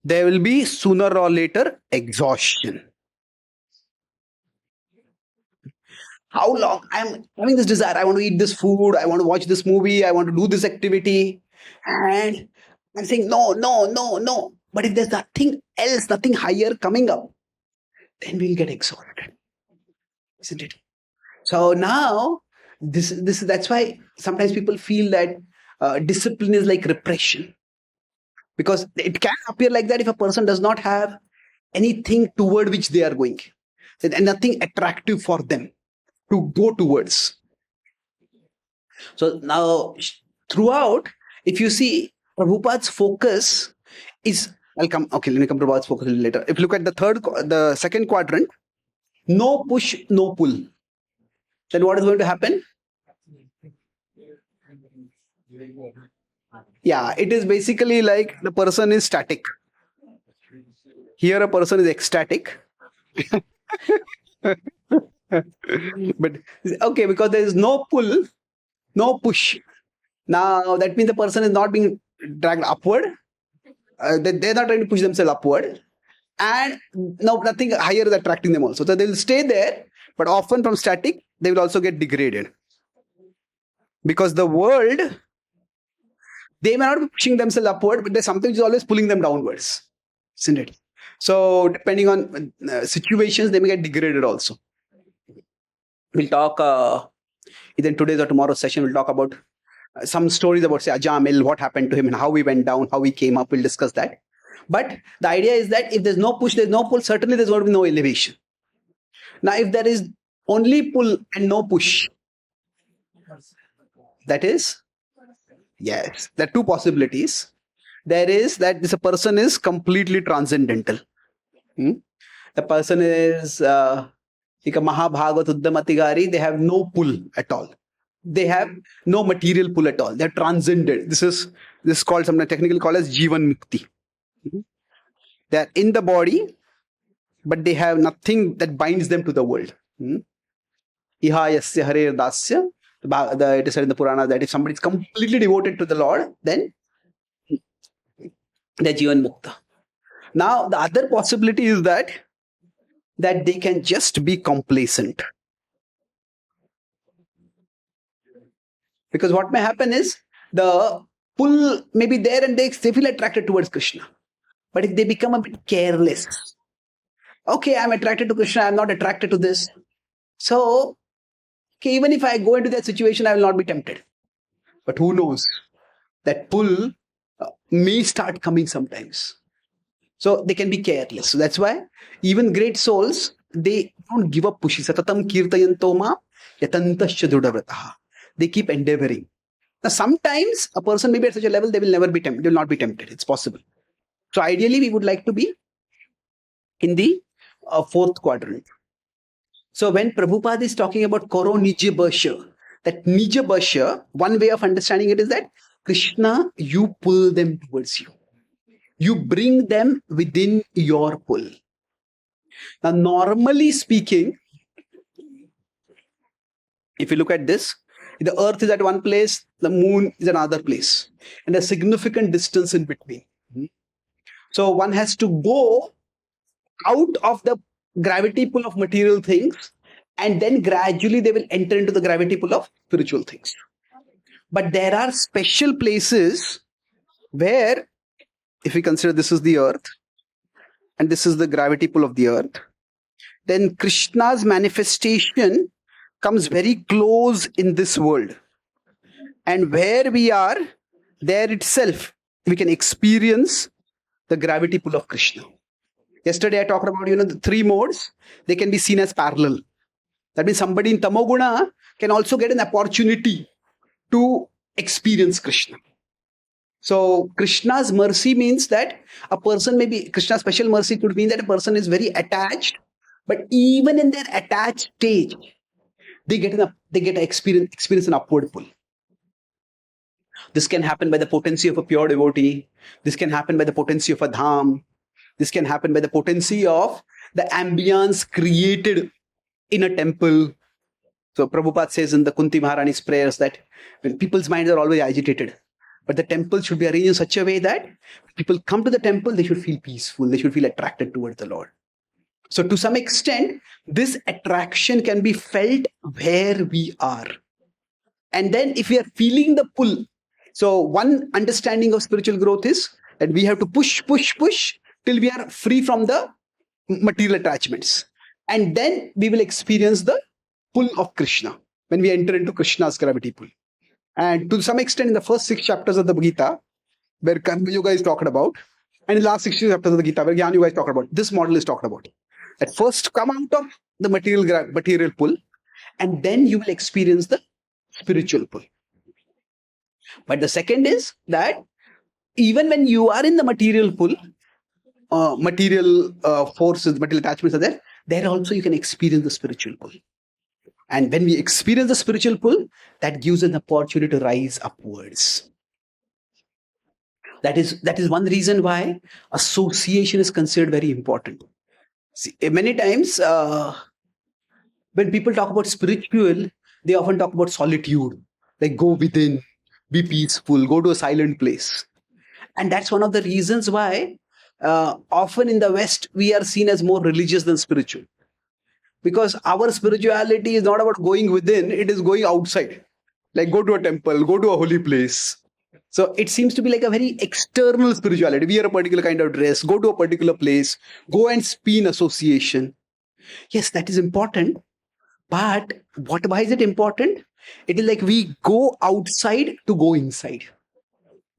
There will be sooner or later exhaustion. How long? I'm having this desire. I want to eat this food. I want to watch this movie. I want to do this activity. And I'm saying, no, no, no, no. But if there's nothing else, nothing higher coming up, then we'll get exhausted. Isn't it? So now, that's why sometimes people feel that discipline is like repression. Because it can appear like that if a person does not have anything toward which they are going. And nothing attractive for them to go towards. So now, throughout, if you see, Prabhupada's focus is, let me come to Prabhupada's focus a little later. If you look at the second quadrant, no push, no pull. Then what is going to happen? Yeah, it is basically like the person is static. Here a person is ecstatic. But okay, because there is no pull, no push. Now that means the person is not being dragged upward. They're not trying to push themselves upward. And no, nothing higher is attracting them also. So they will stay there, but often from static, they will also get degraded. Because the world They may not be pushing themselves upward, but there's something which is always pulling them downwards, isn't it? So depending on situations, they may get degraded also. We'll talk either in today's or tomorrow's session. We'll talk about some stories about, say, Ajamil, what happened to him and how he went down, how he came up. We'll discuss that. But the idea is that if there's no push, there's no pull, certainly there's going to be no elevation. Now, if there is only pull and no push, that is, yes, there are two possibilities. There is that this person is completely transcendental. The person is like a Mahabhagavat Uddamatigari, they have no pull at all. They have no material pull at all. They're transcended. This is called, sometimes technically called as Jivan Mukti. They're in the body, but they have nothing that binds them to the world. Iha yasya harer dasya. It is said in the Purana that if somebody is completely devoted to the Lord, then they're Jivan Mukta. Now, the other possibility is that they can just be complacent. Because what may happen is the pull may be there and they feel attracted towards Krishna. But if they become a bit careless, okay, I'm attracted to Krishna, I'm not attracted to this. So, okay, even if I go into that situation, I will not be tempted. But who knows? That pull may start coming sometimes. So they can be careless. So that's why even great souls, they don't give up pushing. Satatam kirtayantoma yatantasya drudavrataha. They keep endeavoring. Now, sometimes a person may be at such a level, they will never be tempted. They will not be tempted. It's possible. So ideally, we would like to be in the fourth quadrant. So when Prabhupada is talking about Koro Nija Basha, that Nija Basha, one way of understanding it is that Krishna, you pull them towards you. You bring them within your pull. Now, normally speaking, if you look at this, the earth is at one place, the moon is another place, and a significant distance in between. So one has to go out of the gravity pull of material things, and then gradually they will enter into the gravity pull of spiritual things. But there are special places where, if we consider this is the earth, and this is the gravity pull of the earth, then Krishna's manifestation comes very close in this world. And where we are, there itself, we can experience the gravity pull of Krishna. Yesterday I talked about, the three modes, they can be seen as parallel. That means somebody in Tamoguna can also get an opportunity to experience Krishna. So Krishna's mercy means that a person may be, Krishna's special mercy could mean that a person is very attached, but even in their attached stage, they get an experience an upward pull. This can happen by the potency of a pure devotee. This can happen by the potency of a dham. This can happen by the potency of the ambience created in a temple. So Prabhupada says in the Kunti Maharani's prayers that when people's minds are always agitated, but the temple should be arranged in such a way that when people come to the temple, they should feel peaceful. They should feel attracted towards the Lord. So to some extent, this attraction can be felt where we are. And then if we are feeling the pull, so one understanding of spiritual growth is that we have to push till we are free from the material attachments. And then we will experience the pull of Krishna when we enter into Krishna's gravity pull. And to some extent, in the first 6 chapters of the Gita, where Karma Yoga is talked about, and in the last 16 chapters of the Gita, where Jnana Yoga is talked about, this model is talked about. At first, come out of the material pull, and then you will experience the spiritual pull. But the second is that even when you are in the material pull, material forces, material attachments are there also you can experience the spiritual pull. And when we experience the spiritual pull, that gives an opportunity to rise upwards. That is one reason why association is considered very important. See, many times when people talk about spiritual, they often talk about solitude. Like go within, be peaceful, go to a silent place. And that's one of the reasons why often in the West, we are seen as more religious than spiritual. Because our spirituality is not about going within, it is going outside. Like go to a temple, go to a holy place. So it seems to be like a very external spirituality. Wear a particular kind of dress, go to a particular place, go and spin association. Yes, that is important. But why is it important? It is like we go outside to go inside.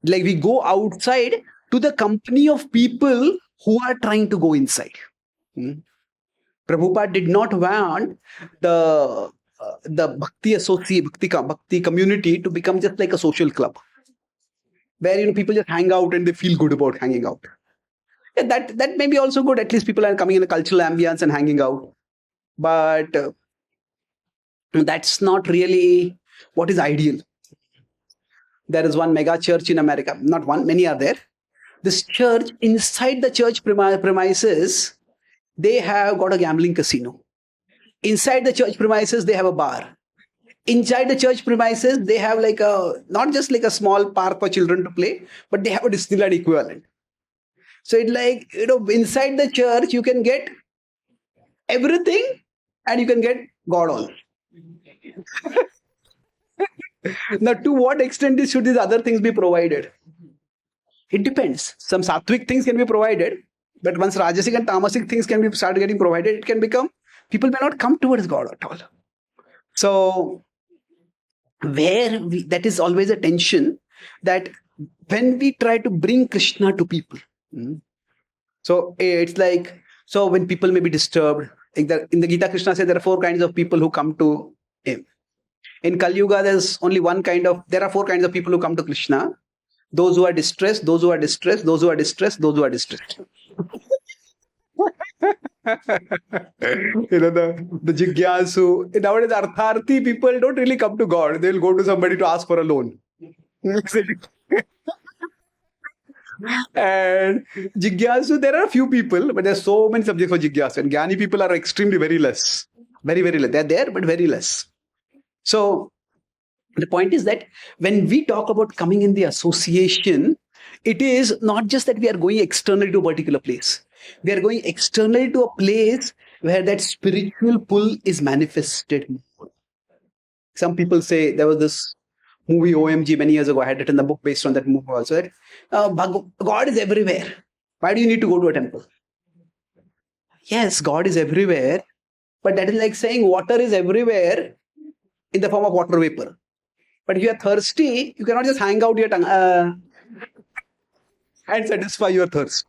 Like we go outside to the company of people who are trying to go inside. Prabhupada did not want the Bhakti associate, Bhakti community to become just like a social club where people just hang out and they feel good about hanging out. Yeah, that may be also good. At least people are coming in a cultural ambience and hanging out. But that's not really what is ideal. There is one mega church in America. Not one, many are there. This church, inside the church premises, they have got a gambling casino. Inside the church premises, they have a bar. Inside the church premises, they have like not just like a small park for children to play, but they have a Disneyland equivalent. So it's like, inside the church, you can get everything and you can get God also. Now, to what extent should these other things be provided? It depends. Some sattvic things can be provided, but once rajasic and tamasic things can be start getting provided, it can become, people may not come towards God at all. So, that is always a tension, that when we try to bring Krishna to people, so it's like, so when people may be disturbed, in the Gita, Krishna says there are 4 kinds of people who come to him. In Kali Yuga, there are 4 kinds of people who come to Krishna. Those who are distressed, those who are distressed, those who are distressed, those who are distressed. The jigyasu. Nowadays, artharthi people don't really come to God. They'll go to somebody to ask for a loan. And jigyasu, there are a few people, but there's so many subjects for jigyasu. And jnani people are extremely very less. Very, very less. They're there, but very less. So, the point is that when we talk about coming in the association, it is not just that we are going externally to a particular place. We are going externally to a place where that spiritual pull is manifested more. Some people say, there was this movie OMG many years ago. I had written the book based on that movie also. That God is everywhere. Why do you need to go to a temple? Yes, God is everywhere. But that is like saying water is everywhere in the form of water vapor. But if you are thirsty, you cannot just hang out your tongue and satisfy your thirst.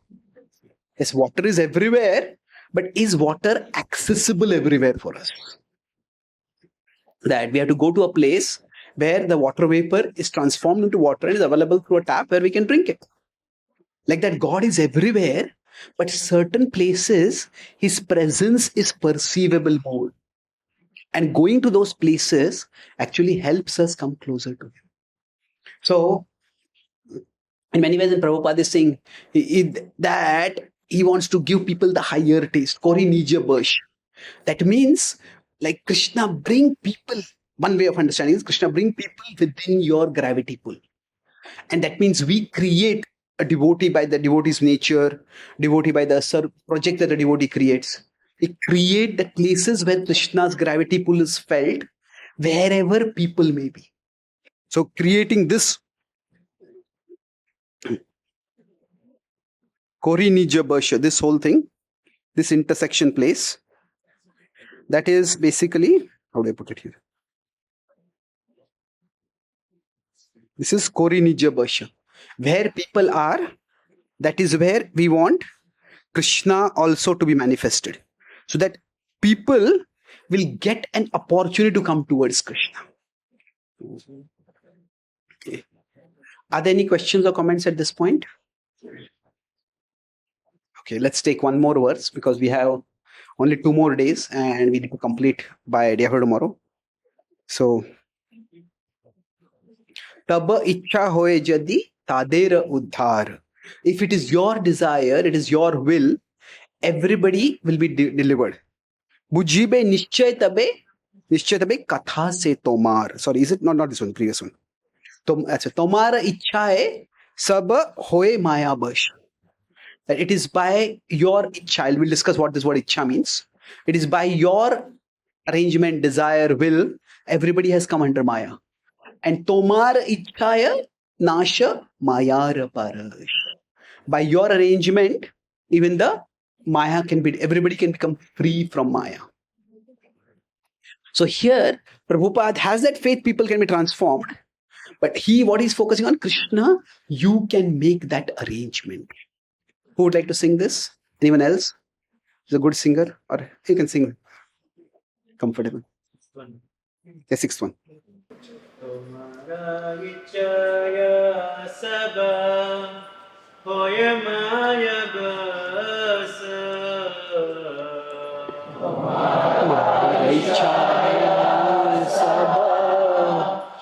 Yes, water is everywhere, but is water accessible everywhere for us? That we have to go to a place where the water vapor is transformed into water and is available through a tap where we can drink it. Like that, God is everywhere, but certain places, His presence is perceivable more. And going to those places actually helps us come closer to Him. So, in many ways, in Prabhupada is saying that he wants to give people the higher taste, Kori Nija Bash. That means, like Krishna bring people, one way of understanding is Krishna bring people within your gravity pull. And that means we create a devotee by the devotee's nature, devotee by the project that the devotee creates. We create the places where Krishna's gravity pull is felt, wherever people may be. So creating this Kori Nija Barsha, this whole thing, this intersection place, that is basically, how do I put it here? This is Kori Nija Barsha. Where people are, that is where we want Krishna also to be manifested. So that people will get an opportunity to come towards Krishna. Okay. Are there any questions or comments at this point? Okay, let's take one more verse because we have only 2 more days and we need to complete by day after tomorrow. So, Taba ichha hoye jadi tadera uddhar. If it is your desire, it is your will, everybody will be delivered. Bujibe nishchay tabe katha se tomar. Sorry, is it not this one, previous one? Tomara ichhae sab hoye maya bash. That it is by your ichha. We'll discuss what this word ichha means. It is by your arrangement, desire, will, everybody has come under maya. And tomar ichhaya Nasha Mayara Parash. By your arrangement, even the Maya can be, everybody can become free from Maya. So here, Prabhupada has that faith people can be transformed. But what he's focusing on, Krishna, you can make that arrangement. Who would like to sing this? Anyone else? Is a good singer? Or you can sing comfortable. The sixth one. Tomara ichaya sabha hoya maya basa. Tomara ichaya sabha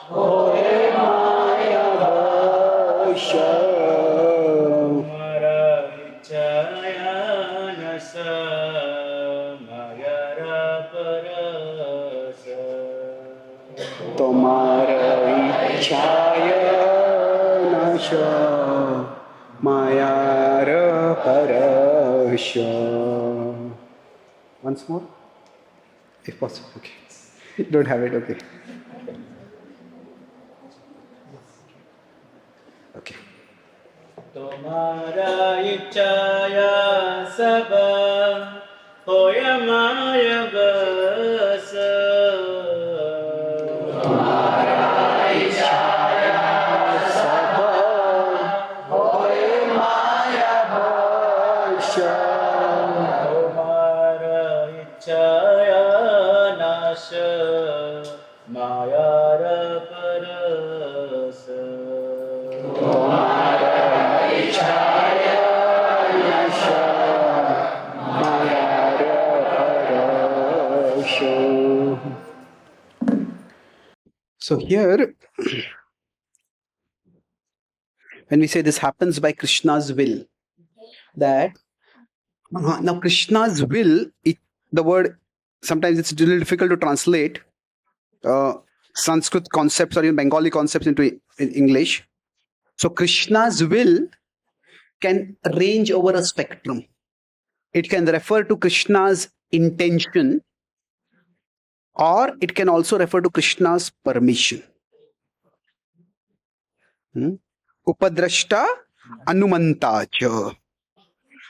hoye maya basha. Tomara ichaya nasa mayara parasa. Tomara ichaya nasha mayara parasha. Once more, if possible. Okay. Don't have it. Okay. Okay. Tomara ichaya sabha hoya maya basa. Tomara ichaya sabha hoye maya basha. Tomara ichaya nasha mayara parasa. Tomara ichaya nasha mayara parasha. So here, when we say this happens by Krishna's will, that now Krishna's will, the word, sometimes it's a little difficult to translate Sanskrit concepts or even Bengali concepts into English. So Krishna's will can range over a spectrum. It can refer to Krishna's intention, or it can also refer to Krishna's permission. Upadrashta Anumantacha.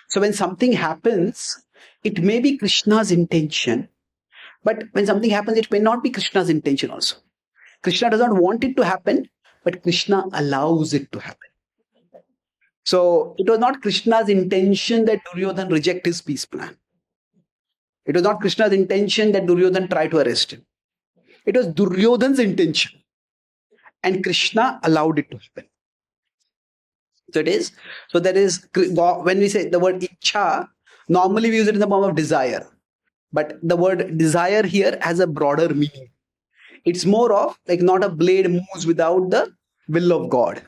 So when something happens, it may be Krishna's intention, but when something happens, it may not be Krishna's intention also. Krishna does not want it to happen, but Krishna allows it to happen. So it was not Krishna's intention that Duryodhan reject his peace plan. It was not Krishna's intention that Duryodhan try to arrest him. It was Duryodhan's intention. And Krishna allowed it to happen. So it is. So there is, when we say the word ichha, normally we use it in the form of desire. But the word desire here has a broader meaning. It's more of like not a blade moves without the will of God.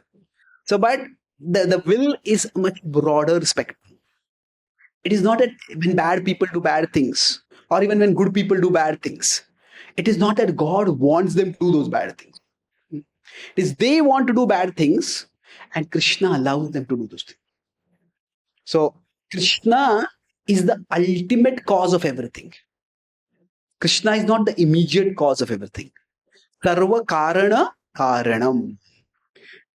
So, but the will is a much broader spectrum. It is not that when bad people do bad things, or even when good people do bad things. It is not that God wants them to do those bad things. It is they want to do bad things, and Krishna allows them to do those things. So, Krishna is the ultimate cause of everything. Krishna is not the immediate cause of everything. Sarva Karana Karanam.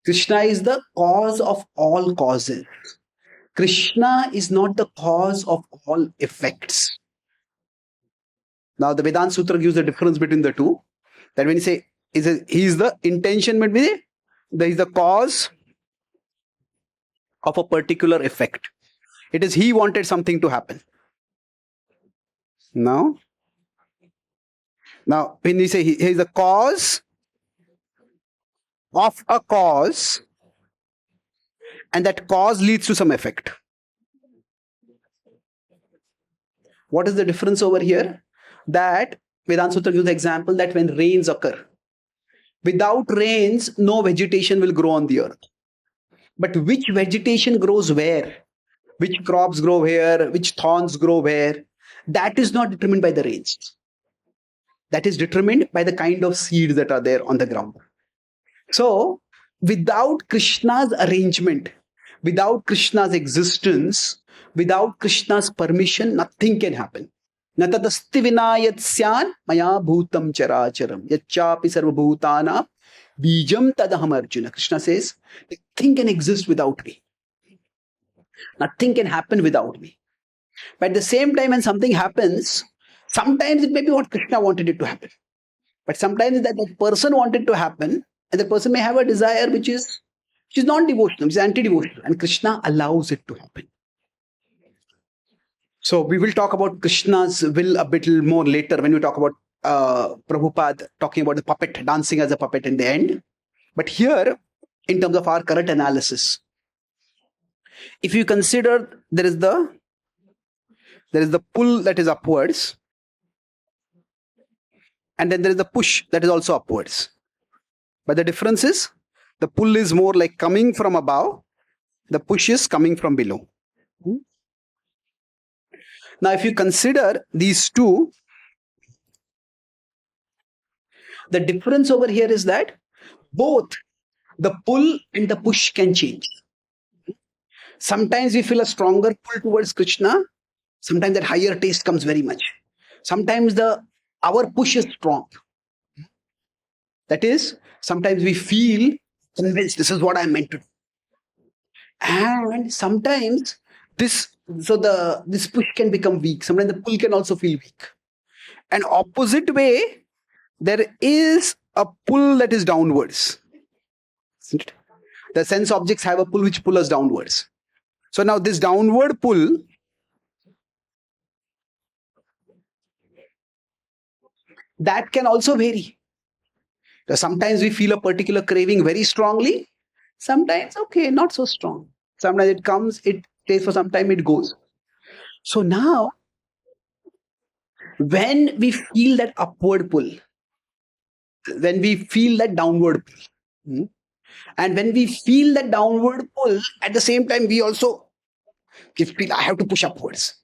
Krishna is the cause of all causes. Krishna is not the cause of all effects. Now, the Vedanta Sutra gives the difference between the two. That when you say he is the intention, maybe there is the cause of a particular effect. It is he wanted something to happen. Now, when we say he is the cause of a cause, and that cause leads to some effect. What is the difference over here? That Vedanta Sutra gives the example that when rains occur, without rains, no vegetation will grow on the earth. But which vegetation grows where? Which crops grow where? Which thorns grow where? That is not determined by the rains. That is determined by the kind of seeds that are there on the ground. So, without Krishna's arrangement, without Krishna's existence, without Krishna's permission, nothing can happen. Natadasti vinayat syan maya bhutam characharam yachapi sarvabhutana Bijam tadaham Arjuna. Krishna says, nothing can exist without me. Nothing can happen without me. But at the same time, when something happens, sometimes it may be what Krishna wanted it to happen. But sometimes that person wanted to happen, and the person may have a desire which is non-devotional, which is anti-devotional, and Krishna allows it to happen. So we will talk about Krishna's will a bit more later when we talk about Prabhupada talking about the puppet, dancing as a puppet in the end. But here, in terms of our current analysis, if you consider there is the pull that is upwards, and then there is the push that is also upwards. But the difference is the pull is more like coming from above, the push is coming from below. Now, if you consider these two, the difference over here is that both the pull and the push can change. Sometimes we feel a stronger pull towards Krishna. Sometimes that higher taste comes very much. Sometimes our push is strong. That is, sometimes we feel convinced this is what I'm meant to do. And sometimes this push can become weak. Sometimes the pull can also feel weak. And opposite way, there is a pull that is downwards. Isn't it? The sense objects have a pull which pull us downwards. So now this downward pull that can also vary. So sometimes we feel a particular craving very strongly. Sometimes, okay, not so strong. Sometimes it comes, it stays for some time, it goes. So now, when we feel that upward pull, when we feel that downward pull, and when we feel that downward pull, at the same time, we also feel I have to push upwards.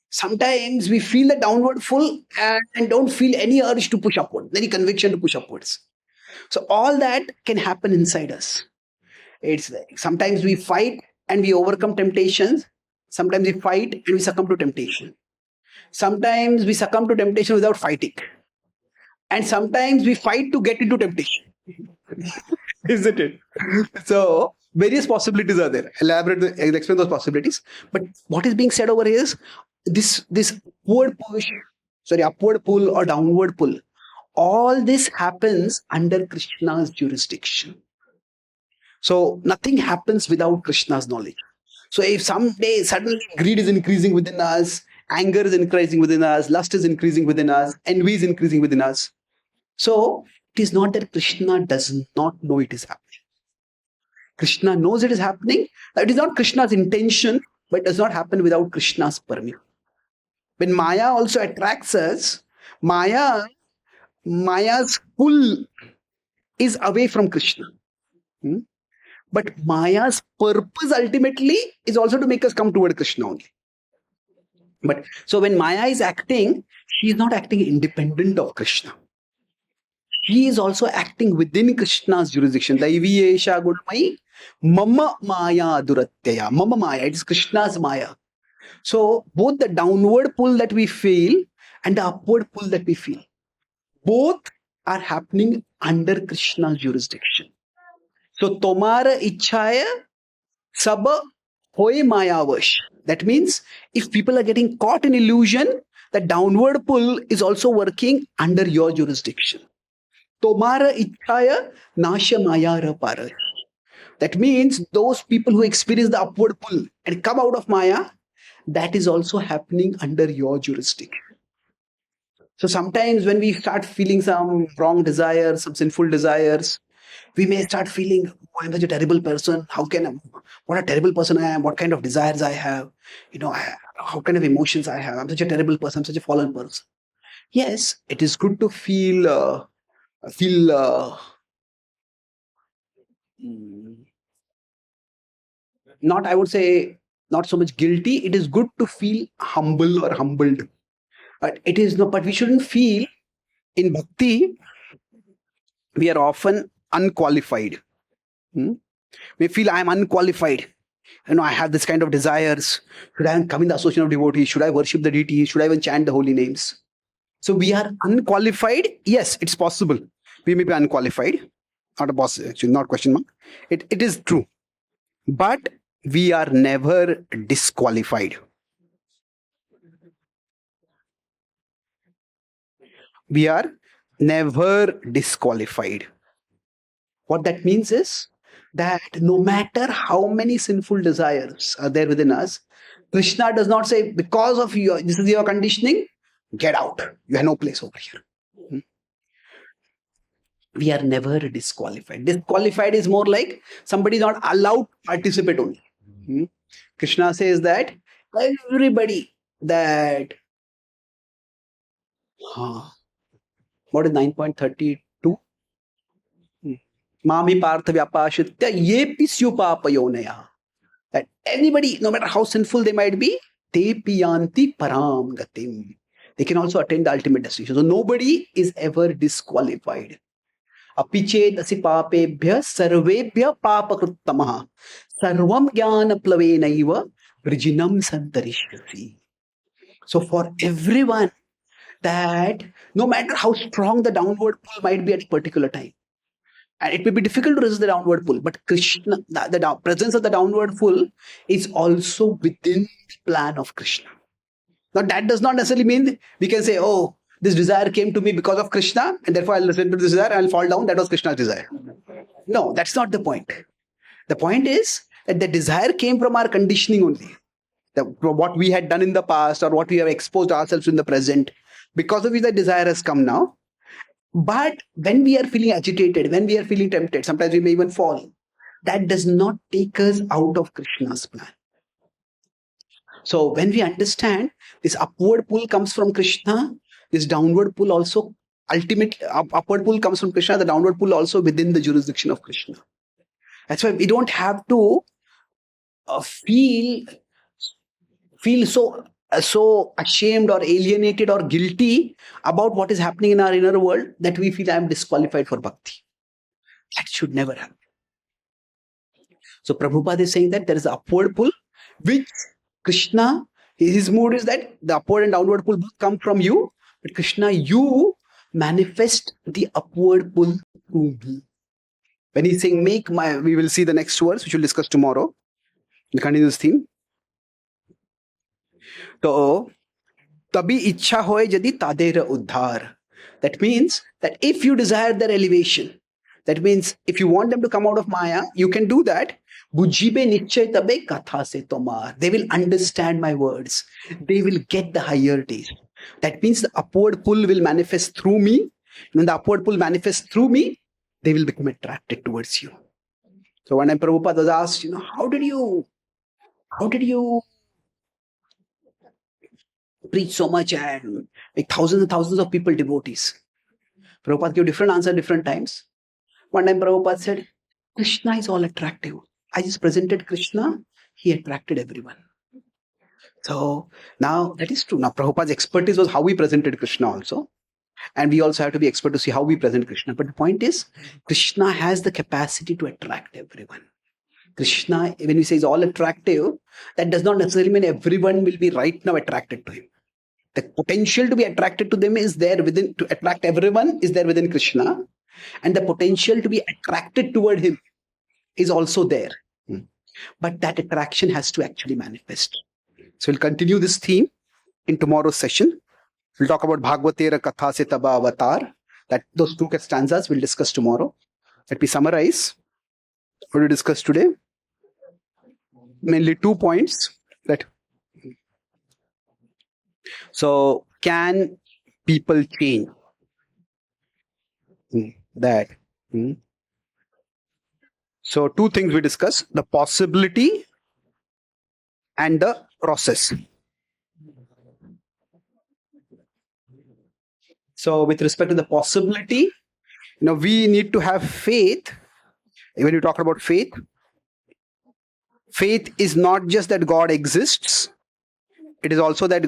Sometimes we feel the downward pull and don't feel any urge to push upward, any conviction to push upwards. So all that can happen inside us. It's like sometimes we fight and we overcome temptations. Sometimes we fight and we succumb to temptation. Sometimes we succumb to temptation without fighting. And sometimes we fight to get into temptation. Isn't it? So various possibilities are there. Explain those possibilities. But what is being said over here is this upward pull or downward pull. All this happens under Krishna's jurisdiction. So nothing happens without Krishna's knowledge. So if someday suddenly greed is increasing within us, anger is increasing within us, lust is increasing within us, envy is increasing within us. So it is not that Krishna does not know it is happening. Krishna knows it is happening. It is not Krishna's intention, but it does not happen without Krishna's permission. When Maya also attracts us, Maya's pull is away from Krishna. But Maya's purpose ultimately is also to make us come toward Krishna only. But so when Maya is acting, she is not acting independent of Krishna. She is also acting within Krishna's jurisdiction. Daivi Esha Gunamai Mama Maya Duratyaya. Mama Maya, it is Krishna's Maya. So both the downward pull that we feel and the upward pull that we feel, both are happening under Krishna's jurisdiction. So Tomara Ichhaya Sab Hoy Mayavash. That means if people are getting caught in illusion, the downward pull is also working under your jurisdiction. Tomara Ichhaya Nasha Mayara Para. That means those people who experience the upward pull and come out of Maya, that is also happening under your jurisdiction. So sometimes when we start feeling some wrong desires, some sinful desires, we may start feeling, oh, I'm such a terrible person. What a terrible person I am. What kind of desires I have. How kind of emotions I have. I'm such a terrible person. I'm such a fallen person. Yes, it is good to feel not, I would say, not so much guilty. It is good to feel humble or humbled. But we shouldn't feel in bhakti, we are often unqualified. We feel I am unqualified. I have this kind of desires. Should I come in the association of devotees? Should I worship the deities? Should I even chant the holy names? So we are unqualified. Yes, it's possible. We may be unqualified. not a boss, actually, not question mark. It is true. But we are never disqualified. We are never disqualified. What that means is that no matter how many sinful desires are there within us, Krishna does not say, because of your, this is your conditioning, get out. You have no place over here. We are never disqualified. Disqualified is more like somebody is not allowed to participate only. Krishna says that everybody that what is 9.32? Mami partha vyapashitya yepi syupapayonaya. That anybody, no matter how sinful they might be, te piyanti param gatim. They can also attain the ultimate destination. So nobody is ever disqualified. Apichedasi papebhya sarvebhya papakruttamaha sarvam jnana plavenaiva vrijinam santarishyasi. So for everyone, that no matter how strong the downward pull might be at a particular time, and it may be difficult to resist the downward pull, but Krishna, the presence of the downward pull is also within the plan of Krishna. Now that does not necessarily mean we can say, oh, this desire came to me because of Krishna, and therefore I'll listen to this desire and I'll fall down. That was Krishna's desire. No, that's not the point. The point is that the desire came from our conditioning only. What we had done in the past or what we have exposed ourselves to in the present, because of which the desire has come now. But when we are feeling agitated, when we are feeling tempted, sometimes we may even fall. That does not take us out of Krishna's plan. So when we understand this upward pull comes from Krishna, this downward pull also, ultimately upward pull comes from Krishna, the downward pull also within the jurisdiction of Krishna. That's why we don't have to feel so ashamed or alienated or guilty about what is happening in our inner world that we feel I am disqualified for bhakti. That should never happen. So Prabhupada is saying that there is an upward pull, which Krishna, his mood is that the upward and downward pull both come from you, but Krishna, you manifest the upward pull through me. When he's saying, we will see the next verse, which we'll discuss tomorrow. We'll continue this theme. तो तभी इच्छा होए यदि तादेर उद्धार. That means that if you desire their elevation, that means if you want them to come out of Maya, you can do that. Bujibe nichchay tabe katha se tomar. They will understand my words. They will get the higher taste. That means the upward pull will manifest through me. When the upward pull manifests through me, they will become attracted towards you. So when Prabhupada was asked, how did you preach so much and like thousands and thousands of people, devotees? Prabhupada gave different answers different times. One time Prabhupada said, Krishna is all attractive. I just presented Krishna, he attracted everyone. So now that is true. Now Prabhupada's expertise was how we presented Krishna also. And we also have to be expert to see how we present Krishna. But the point is, Krishna has the capacity to attract everyone. Krishna, when we say is all attractive, that does not necessarily mean everyone will be right now attracted to him. The potential to be attracted to them is there within, to attract everyone is there within Krishna. And the potential to be attracted toward him is also there. But that attraction has to actually manifest. So we'll continue this theme in tomorrow's session. We'll talk about Bhagvatera Katha Se Taba Avatar. Those two stanzas we'll discuss tomorrow. Let me summarize what we discussed today. Mainly 2 points. So, can people change? So, 2 things we discussed: the possibility and the process. So, with respect to the possibility, we need to have faith. When you talk about faith, faith is not just that God exists. It is also that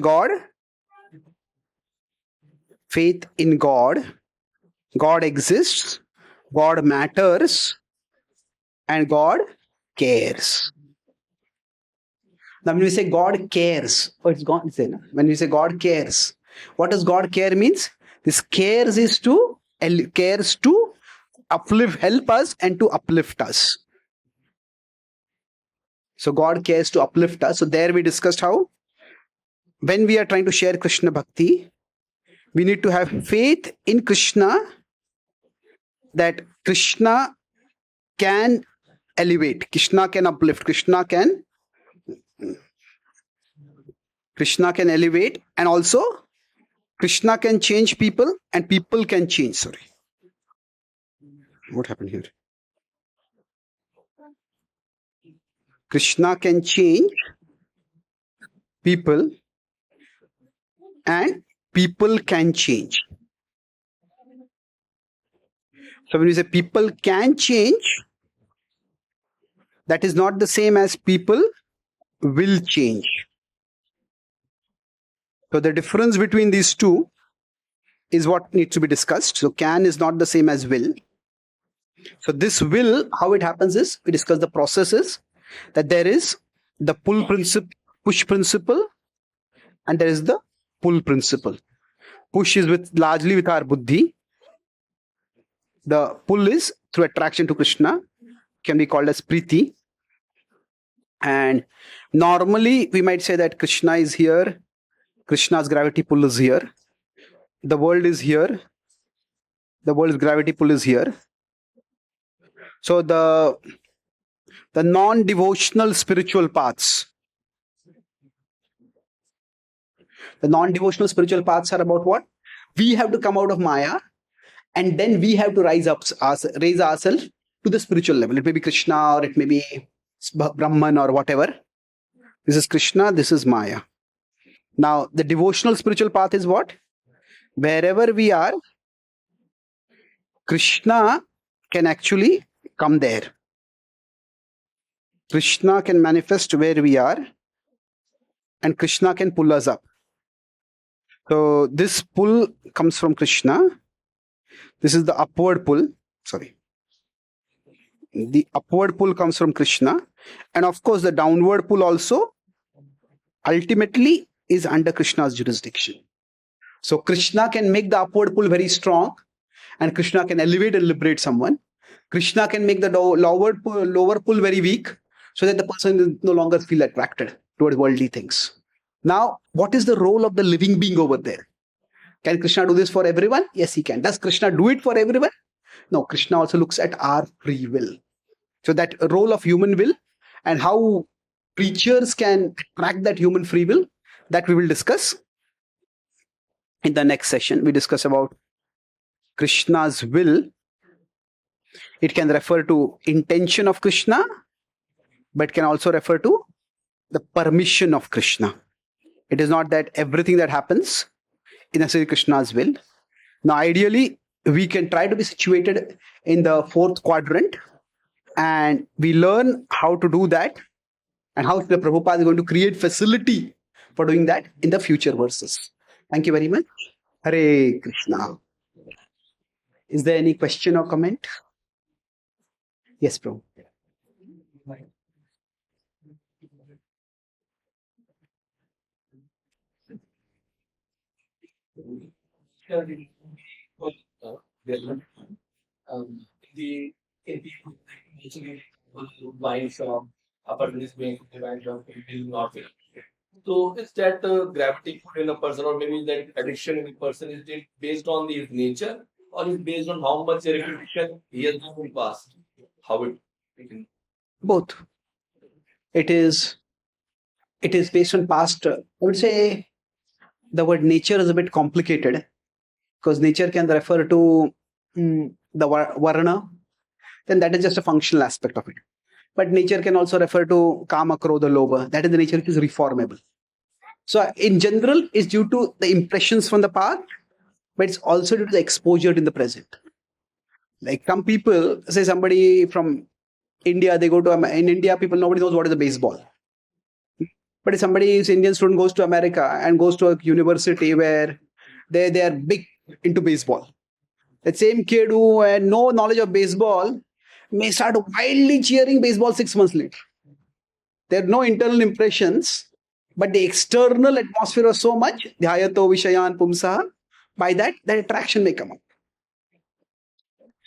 faith in God exists, God matters, and God cares. Now, when we say God cares, it's God. When we say God cares, what does God care means? This cares to help us and to uplift us. So God cares to uplift us. So there we discussed how when we are trying to share Krishna Bhakti, we need to have faith in Krishna that Krishna can elevate, Krishna can uplift, Krishna can elevate, and also Krishna can change people and people can change. Sorry. What happened here? Krishna can change people and people can change. So when we say people can change, that is not the same as people will change. So the difference between these two is what needs to be discussed. So can is not the same as will. So this will, how it happens is, we discuss the processes, that there is the push principle, and there is the pull principle. Push is largely with our buddhi. The pull is through attraction to Krishna, can be called as priti. And normally we might say that Krishna is here, Krishna's gravity pull is here, the world is here, the world's gravity pull is here. So the non-devotional spiritual paths, are about what? We have to come out of Maya, and then we have to raise ourselves to the spiritual level. It may be Krishna, or it may be Brahman, or whatever. This is Krishna, this is Maya. Now, the devotional spiritual path is what? Wherever we are, Krishna can actually come there. Krishna can manifest where we are, and Krishna can pull us up. So this pull comes from Krishna. This is the upward pull. Sorry. The upward pull comes from Krishna. And of course, the downward pull also ultimately is under Krishna's jurisdiction. So Krishna can make the upward pull very strong, and Krishna can elevate and liberate someone. Krishna can make the lower pull very weak, so that the person no longer feel attracted towards worldly things. Now, what is the role of the living being over there? Can Krishna do this for everyone? Yes, he can. Does Krishna do it for everyone? No, Krishna also looks at our free will. So that role of human will and how creatures can attract that human free will, that we will discuss in the next session. We discuss about Krishna's will. It can refer to intention of Krishna, but can also refer to the permission of Krishna. It is not that everything that happens is necessarily Krishna's will. Now, ideally, we can try to be situated in the fourth quadrant, and we learn how to do that, and how the Prabhupada is going to create facility for doing that in the future verses. Thank you very much. Hare Krishna. Is there any question or comment? Yes, Prabhu. The wine shop, upper is being the wine shop, is not it. So is that gravity put in a person, or maybe that addiction in a person, is it based on his nature, or is based on how much repetition he has done in the past? How it? Both. It is based on past. I would say the word nature is a bit complicated, because nature can refer to the varna, then that is just a functional aspect of it. But nature can also refer to kama, krodha, lobha. That is the nature which is reformable. So in general, it's due to the impressions from the past, but it's also due to the exposure in the present. Like some people, say somebody from India, they go to, in India, people, nobody knows what is a baseball. But if somebody, Indian student, goes to America and goes to a university where they are big into baseball, that same kid who had no knowledge of baseball may start wildly cheering baseball 6 months later. There are no internal impressions, but the external atmosphere was so much, dhyato vishayan pumsaha, by that attraction may come up.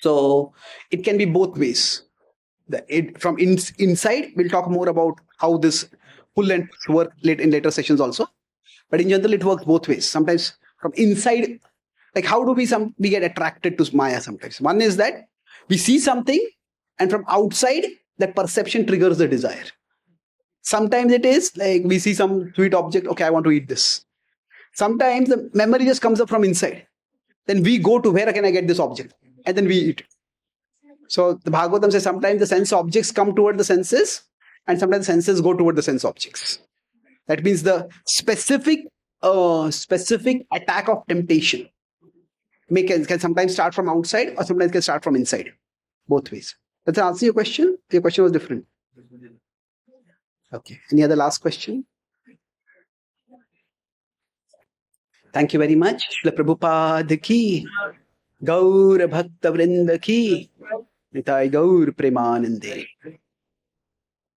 So it can be both ways. From inside, we'll talk more about how this pull and push work in later sessions also. But in general, it works both ways. Sometimes from inside, like how do we get attracted to Maya sometimes? One is that we see something, and from outside, that perception triggers the desire. Sometimes it is like we see some sweet object, okay, I want to eat this. Sometimes the memory just comes up from inside. Then we go to where can I get this object? And then we eat it. So the Bhagavatam says sometimes the sense objects come toward the senses, and sometimes the senses go toward the sense objects. That means the specific attack of temptation can sometimes start from outside or sometimes can start from inside. Both ways. Does that answer your question? Your question was different. Okay. Any other last question? Thank you very much. Shri Prabhupada ki, Gaur Bhakta Vrinda ki, Nitai Gaur Premanande.